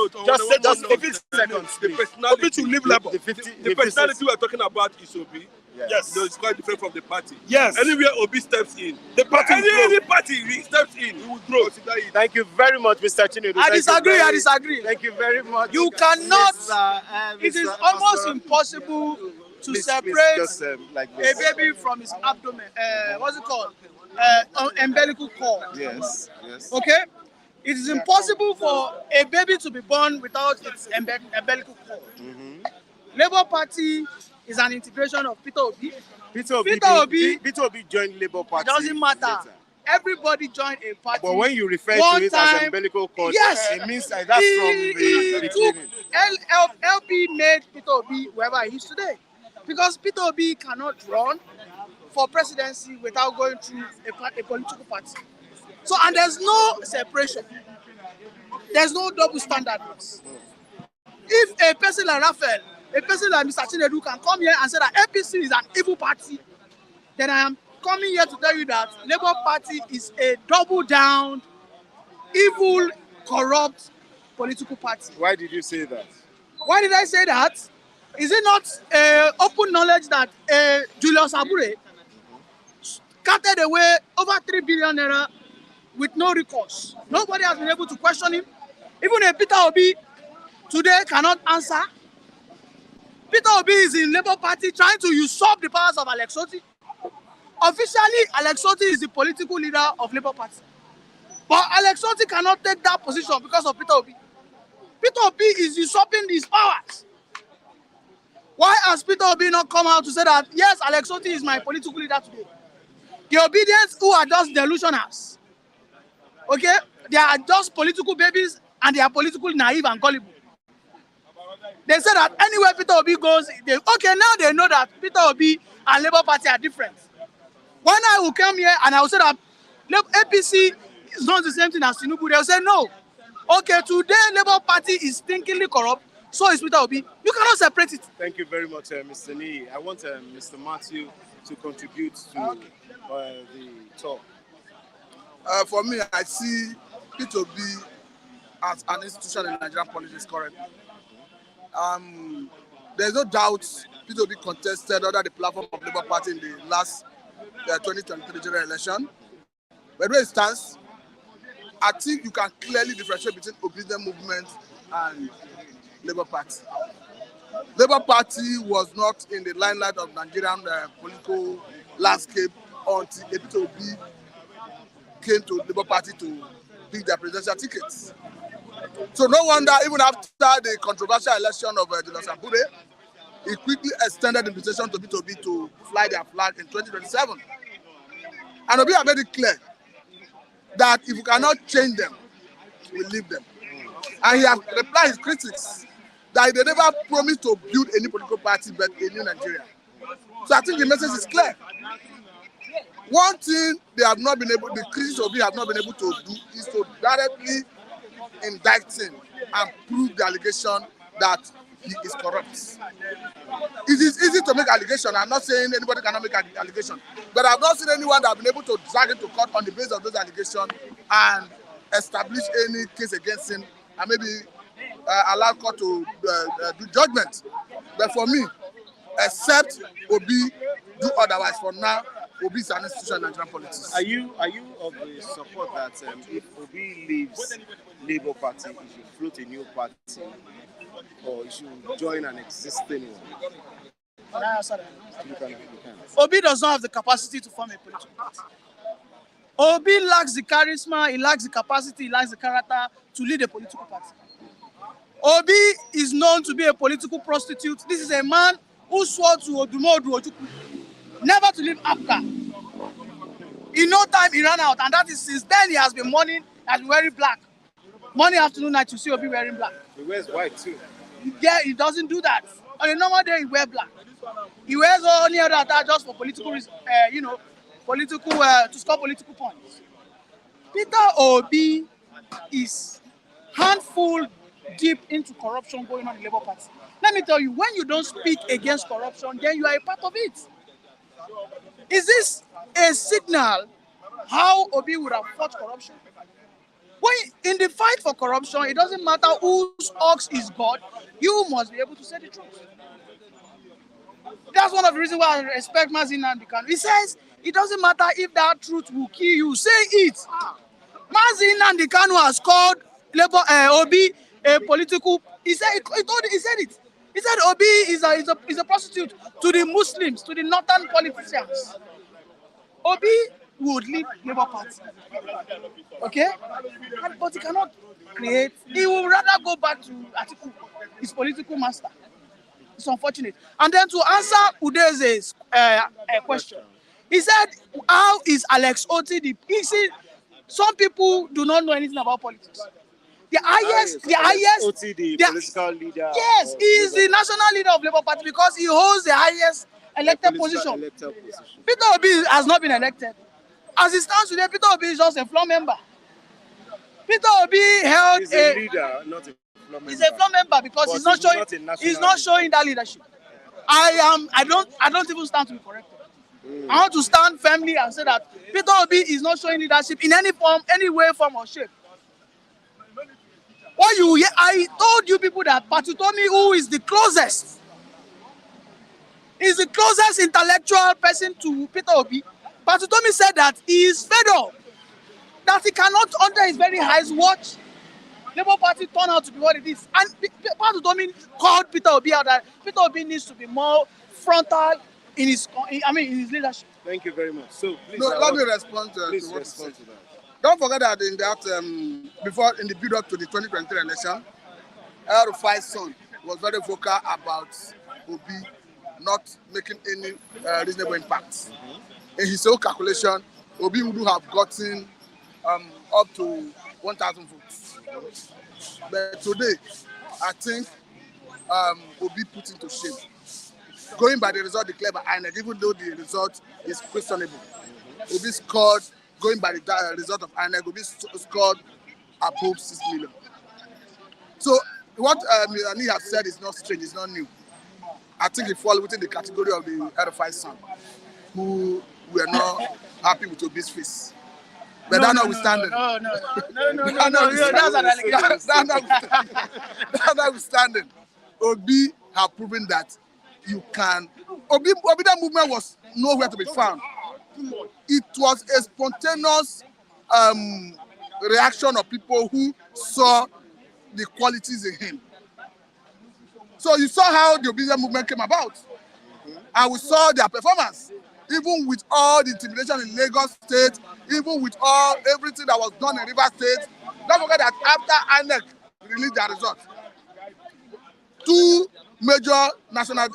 Just 50 seconds. Obi to leave Labour. The personality we're talking about is Obi. Yes. No, it's quite different from the party. Yes. Anywhere Obi steps in, the party any party he steps in, he will grow. Thank you very much, Mr. Chinedu. I disagree. Thank you very much. You cannot. It is almost impossible to separate like a baby from his abdomen. What's it called? Umbilical cord. Yes. Okay? It is impossible for a baby to be born without its umbilical cord. Labour Party is an integration of Peter Obi. Peter Obi joined Labour Party. It doesn't matter. Later. Everybody joined a party. But when you refer to it as umbilical cord, yes, it means that's from the beginning. LP made Peter Obi wherever he is today. Because Peter Obi cannot run for presidency without going through a political party. So, and there's no separation. There's no double standards. If a person like Raphael, a person like Mr. Chinedu can come here and say that APC is an evil party, then I am coming here to tell you that Labour Party is a double down, evil, corrupt political party. Why did you say that? Why did I say that? Is it not open knowledge that Julius Abure scattered away over 3 billion naira with no recourse? Nobody has been able to question him. Even a Peter Obi today cannot answer. Peter Obi is in Labour Party trying to usurp the powers of Alex Otti. Officially, Alex Otti is the political leader of Labour Party. But Alex Otti cannot take that position because of Peter Obi. Peter Obi is usurping his powers. Why has Peter Obi not come out to say that, yes, Alex Otti is my political leader today? The obedience who are just delusionals. Okay? They are just political babies and they are politically naive and gullible. They say that anywhere Peter Obi goes, now they know that Peter Obi and Labour Party are different. When I will come here and I will say that APC is not the same thing as Tinubu, they will say no. Okay, today Labour Party is stinkingly corrupt, so is Peter Obi. You cannot separate it. Thank you very much, Mr. Nee. I want Mr. Matthew to contribute to the talk. For me, I see Peter Obi as an institution in Nigerian politics currently. There's no doubt Peter Obi contested under the platform of Labour Party in the last 2023 general election. But where it stands, I think you can clearly differentiate between obedient movement and Labour Party. Labour Party was not in the limelight of Nigerian political landscape until Peter Obi came to Labour Party to pick their presidential tickets. So no wonder, even after the controversial election of Julius Abure, he quickly extended the invitation to Peter Obi to fly their flag in 2027. And Obi have made it clear that if you cannot change them, we leave them. And he has replied his critics that they never promised to build any political party but a new Nigeria. So I think the message is clear. One thing they have not been able, the critics of Obi have not been able to do is to directly indict him and prove the allegation that he is corrupt. It is easy to make allegation. I'm not saying anybody cannot make an allegation, but I've not seen anyone that have been able to drag him to court on the basis of those allegations and establish any case against him and maybe allow court to do judgment. But for me, except Obi do otherwise, for now, Obi is an institution in Nigerian politics. Are you of the support that if Obi leaves Labour Party, he should float a new party, or he should join an existing one? Can I answer that? You can. Obi does not have the capacity to form a political party. Obi lacks the charisma, he lacks the capacity, he lacks the character to lead a political party. Obi is known to be a political prostitute. This is a man who swore to Odumodu Ojukwu never to leave Africa. In no time he ran out, and that is since then he has been mourning, has been wearing black. Morning, afternoon, night, you see Obi wearing black. He wears white too. Yeah, he doesn't do that. On a normal day, he wears black. He wears only other attire just for political reasons, to score political points. Peter Obi is handful deep into corruption going on in the Labour Party. Let me tell you, when you don't speak against corruption, then you are a part of it. Is this a signal how Obi would have fought corruption? When in the fight for corruption, it doesn't matter whose ox is God, you must be able to say the truth. That's one of the reasons why I respect Mazi Nnamdi Kanu. He says, it doesn't matter if that truth will kill you, say it. Mazi Nnamdi Kanu has called Obi a political, he said it. He said Obi is a prostitute to the Muslims, to the northern politicians. Obi would leave Labour Party. Okay? But he cannot create, he will rather go back to Atiku, his political master. It's unfortunate. And then to answer Udeze's question, he said, how is Alex Oti he said, some people do not know anything about politics. The highest Oti, the political leader. Yes, he is the national leader of Labour Party because he holds the highest elected position. Peter Obi has not been elected. As it stands today, Peter Obi is just a floor member. Peter Obi held he's a leader, not a floor member. He's a floor member because he's not showing that leadership. I don't even stand to be corrected. I want to stand firmly and say that Peter Obi is not showing leadership in any form, any way, form or shape. I told you people that Patutomi, who is the closest, is the closest intellectual person to Peter Obi. Patutomi said that he is fed up, that he cannot, under his very eyes, watch Labour Party turn out to be what it is. And Patutomi called Peter Obi out that Peter Obi needs to be more frontal in his leadership. Thank you very much. So please, let me respond to what you said. Don't forget that in the build-up to the 2023 election, El-Rufai's son was very vocal about Obi not making any reasonable impact. In his own calculation, Obi would have gotten up to 1,000 votes. But today, I think Obi put into shame. Going by the result declared by INEC, even though the result is questionable, Obi scored. Going by the result of INEC, Obi scored above 6 million. So what Milani has said is not strange, it's not new. I think it falls within the category of the El-Rufai's son, who were not happy with Obi's face. But that notwithstanding. That notwithstanding, Obi have proven that you can. Obi that movement was nowhere to be found. It was a spontaneous reaction of people who saw the qualities in him. So you saw how the obedient movement came about. And we saw their performance. Even with all the intimidation in Lagos State, even with everything that was done in Rivers State, don't forget that after INEC released their result, two major national,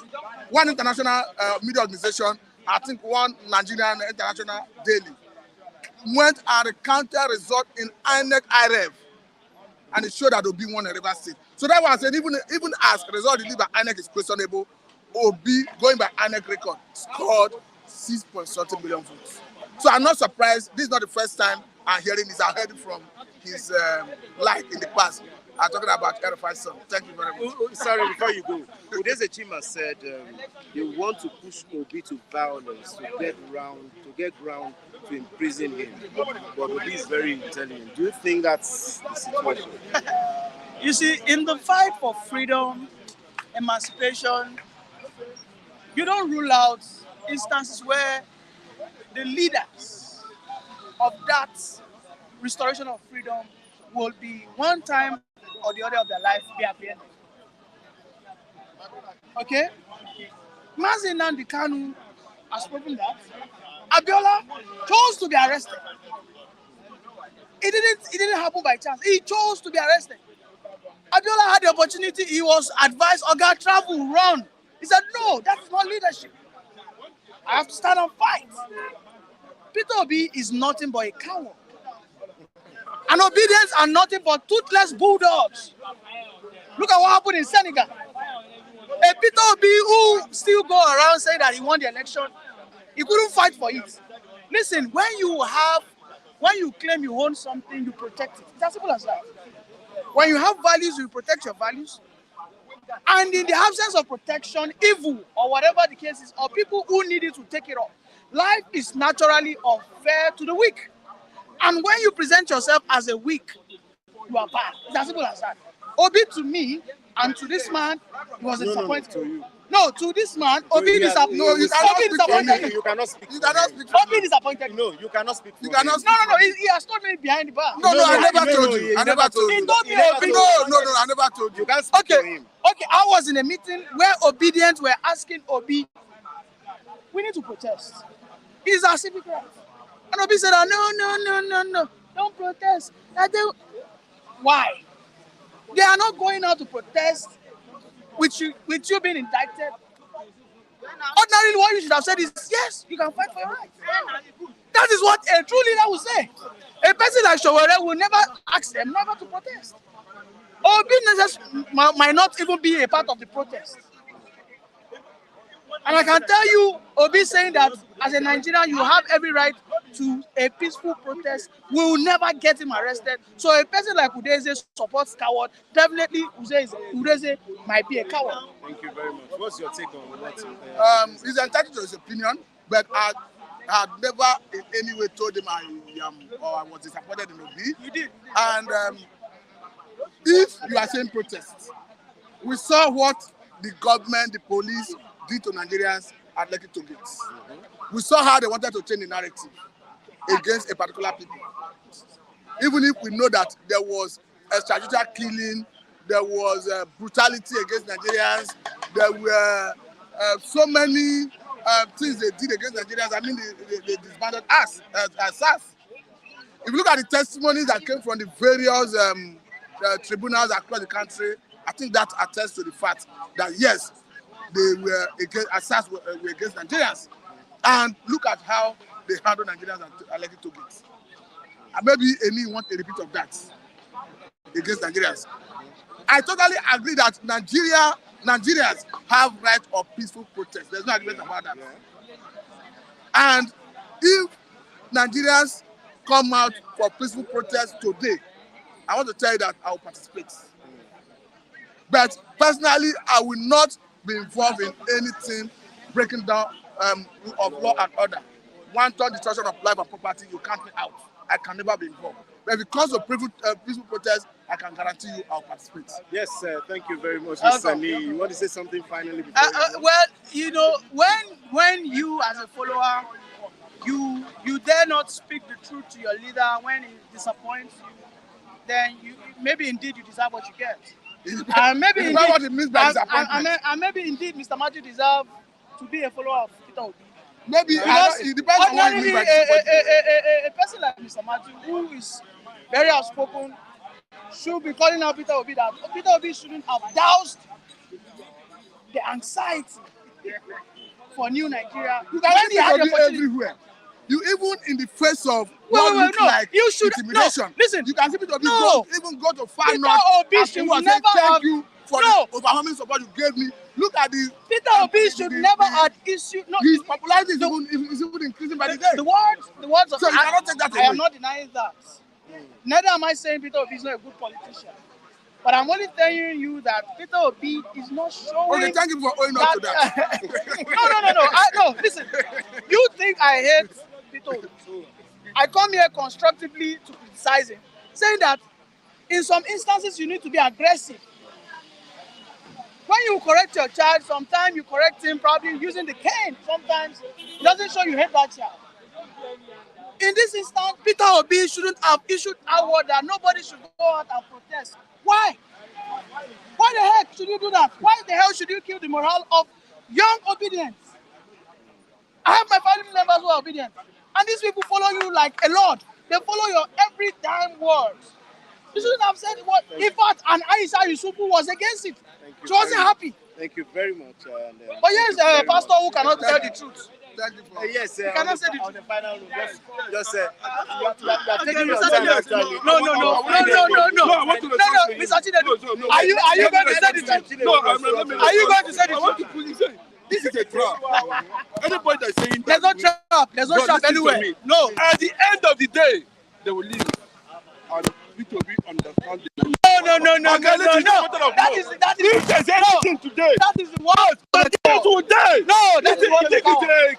one international media organization, I think one Nigerian international daily, went and recounted result in INEC IREV, and it showed that Obi won in Rivers State. So that's why I said even as a result released by INEC is questionable, Obi, going by INEC record, scored 6.something million votes. So I'm not surprised. This is not the first time I'm hearing this. I heard it from his life in the past. are talking about Erufai's son. Thank you very much. Sorry, before you go, Udeze Chima said they want to push Obi to violence to get ground to imprison him. But Obi is very intelligent. Do you think that's the situation? You see, in the fight for freedom, emancipation, you don't rule out instances where the leaders of that restoration of freedom will be one time or the other of their life be apprehended. Okay? Mazi Nnamdi Kanu has proven that. Abiola chose to be arrested. It didn't happen by chance. He chose to be arrested. Abiola had the opportunity. He was advised, Oga, travel, run. He said, no, that is not leadership. I have to stand and fight. Peter Obi is nothing but a coward. And obedience are nothing but toothless bulldogs. Look at what happened in Senegal. A Peter Obi who still go around saying that he won the election, he couldn't fight for it. Listen, when you claim you own something, you protect it. It's as simple as that. When you have values, you protect your values. And in the absence of protection, evil or whatever the case is, or people who need it to take it off, life is naturally unfair to the weak. And when you present yourself as a weak, you are bad. It's as simple as that. Obi to me and to this man was disappointing. No, to this man, Obi disappointed. No, you cannot speak for him. You cannot speak. You cannot speak for Obi him. disappointed. No, you cannot speak. You cannot No, speak. no, no. He has told me behind the bar. No, I never told you. I never told He you. told me No, Obi. I never told you. You can't speak for Okay, him. okay. I was in a meeting where Obedience were asking Obi, we need to protest. It's our civic right. And Obi said, no. Don't protest. Why? They are not going out to protest with you being indicted. Ordinarily, what you should have said is, yes, you can fight for your rights. That is what a true leader will say. A person like Showore will never ask them never to protest. Obi might not even be a part of the protest. And I can tell you, Obi saying that as a Nigerian, you have every right to a peaceful protest will never get him arrested. So a person like Udeze supports coward. Definitely, Udeze might be a coward. Thank you very much. What's your take on what? He's entitled to his opinion, but I had never in any way told him I was disappointed in Obi. You did. And if you are saying protests, we saw what the government, the police did to Nigerians at Lekki Toll Gates. We saw how they wanted to change the narrative against a particular people. Even if we know that there was a strategic killing, there was brutality against Nigerians, there were so many things they did against Nigerians. I mean, they disbanded us as SAS. If you look at the testimonies that came from the various tribunals across the country, I think that attests to the fact that yes, they were against SAS were against Nigerians. And look at how they handle Nigerians at Lekki Toll Gates. And maybe Eni want a repeat of that against Nigerians. I totally agree that Nigerians have right of peaceful protest. There's no argument about that. And if Nigerians come out for peaceful protest today, I want to tell you that I will participate. But personally, I will not be involved in anything breaking down of law and order. Wanton destruction of life and property, you count me out. I can never be involved. But because of peaceful protest, I can guarantee you I'll participate. Yes, thank you very much, Mr. Lee. You want to say something finally before Well, you know, when you as a follower, you dare not speak the truth to your leader when he disappoints you, then maybe indeed you deserve what you get. And maybe indeed, what it means by disappointment. And maybe indeed Mr. Matthew deserves to be a follower of Peter Obi. Maybe it depends on what you mean by a person like Mr. Matthew, who is very outspoken, should be calling out Peter Obi that Peter Obi shouldn't have doused the anxiety for new Nigeria. You can see Obi everywhere. You even in the face of what looks like intimidation. No, listen, you can see Peter Obi even go to far Peter north. Obi should never thank you for the overwhelming support you gave me. Look at the Peter Obi should never have issued. No, his popularity is even increasing by the day. The words of so you cannot take that away. I am not denying that. Neither am I saying Peter Obi is not a good politician. But I'm only telling you that Peter Obi is not showing. Okay, thank you for owning up to that. No. Listen, you think I hate Peter Obi? I come here constructively to criticize him, saying that in some instances you need to be aggressive. When you correct your child, sometimes you correct him probably using the cane. Sometimes it doesn't show you hate that child. In this instance, Peter Obi shouldn't have issued a word that nobody should go out and protest. Why? Why the heck should you do that? Why the hell should you kill the morale of young obedience? I have my family members who are obedient. And these people follow you like a lord. They follow your every damn word. You shouldn't have said what. In fact, and Aisha Yusufu was against it. She wasn't happy. Thank you very much. But here's a pastor who cannot tell the truth. Thank you for Yes, You cannot say the on truth. the final note, just you're taking your Mr. time Chinedu, actually. No, Mr. Chinedu, are you going to say the truth? Are you going to say the truth? This is a trap. Anybody that's saying There's that, no trap. There's no trap listen to anywhere. me. No. At the end of the day, they will leave. And people will understand it. No. That If there's anything today, that is the word of the that's coward. today. No, that's the word of the It's coward.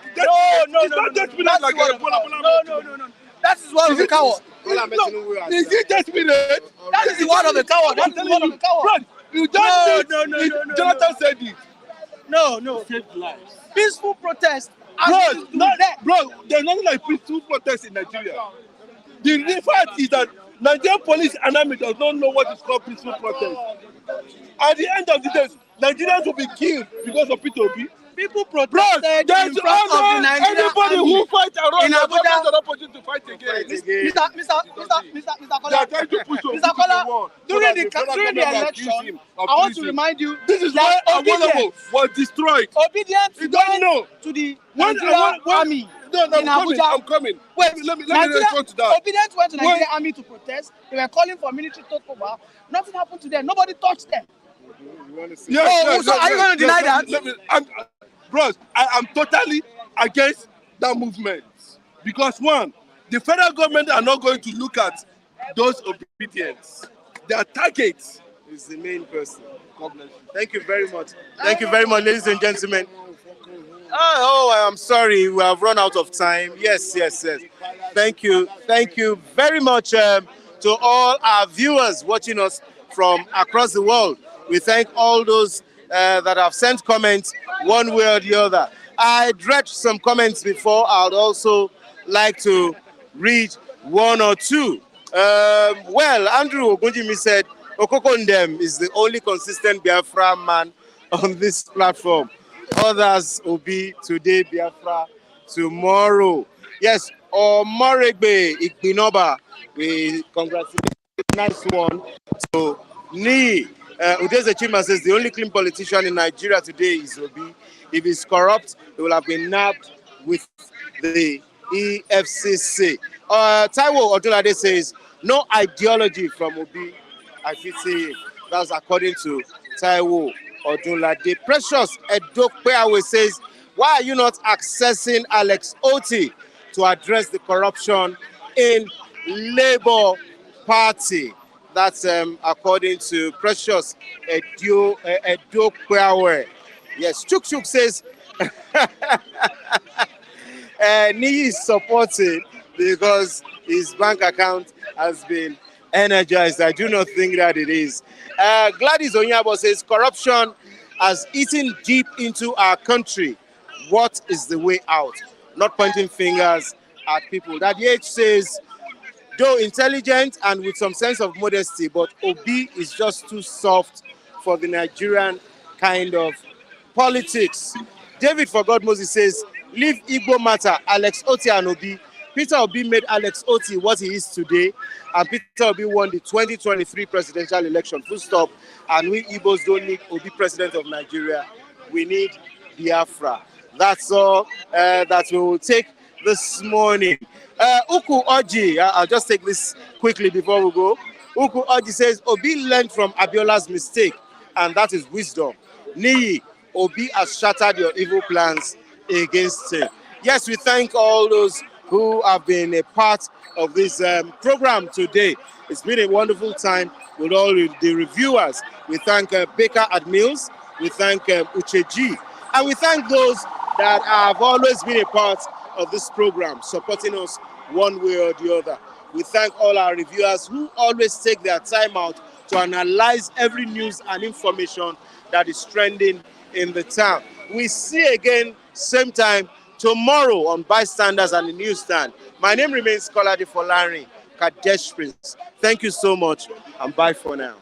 not desperate That's like the word a of the coward. No. That is the word of the coward. Is it desperate? That is the word of the coward. That is the word of the coward. Bro, you just No. Jonathan said it. No. Peaceful protest. Bro, there's nothing like peaceful protest in Nigeria. The fact is that Nigerian police and army does not know what is called peaceful protest. At the end of the day, Nigerians will be killed because of P2P. People protested in front of the Nigerian anybody army. who fights around In the Abuja. government are not supposed to fight again. Mr. They are Kola, trying to push your Mr. Kola, during the election, I want to remind you this is why that Awolowo was destroyed. Obedience You don't know. to the When- Nigerian when- army No, in Abuja. I'm coming. Wait, Let me respond to that. Obedience went to When- Nigerian army to protest. They were calling for military takeover. Nothing happened to them. Nobody touched them. So are you going to deny that? Bros, I am totally against that movement. Because one, the federal government are not going to look at those obedience. Their targets is the main person. God bless you. Thank you very much. Thank you very much, ladies and gentlemen. I'm sorry, we have run out of time. Yes. Thank you very much to all our viewers watching us from across the world. We thank all those that have sent comments one way or the other. I read some comments before. I'd also like to read one or two. Andrew Ogunjimi said, Okokondem is the only consistent Biafra man on this platform. Others will be today Biafra, tomorrow. Yes, Omoregbe Ikpinoba, we congratulate. Nice one. So, Udeze Chima says the only clean politician in Nigeria today is Obi. If he's corrupt, he will have been nabbed with the EFCC. Taiwo Odulade says no ideology from Obi. I should say that's according to Taiwo Odulade. Precious Edokpeawe says, why are you not accessing Alex Oti to address the corruption in Labour Party? That's according to Precious Edokpeawe. Yes, Chuk says Ni is supporting because his bank account has been energized. I do not think that it is. Gladys Onyabo says corruption has eaten deep into our country. What is the way out? Not pointing fingers at people. That H says, though intelligent and with some sense of modesty, but Obi is just too soft for the Nigerian kind of politics. David Forgot Moses says, leave Igbo matter, Alex Oti and Obi. Peter Obi made Alex Oti what he is today, and Peter Obi won the 2023 presidential election, full stop. And we Igbos don't need Obi president of Nigeria. We need Biafra. That's all that we will take this morning. Uku Orji, I'll just take this quickly before we go. Uku Orji says, Obi learned from Abiola's mistake, and that is wisdom. Niyi, Obi has shattered your evil plans against him. Yes, we thank all those who have been a part of this program today. It's been a wonderful time with all the reviewers. We thank Baker at Mills, we thank Ucheji, and we thank those that have always been a part of this program, supporting us one way or the other. We thank all our reviewers who always take their time out to analyze every news and information that is trending in the town. We see again, same time, tomorrow on Bystanders and the Newsstand. My name remains Kolade Folari, Kadesh Prince. Thank you so much, and bye for now.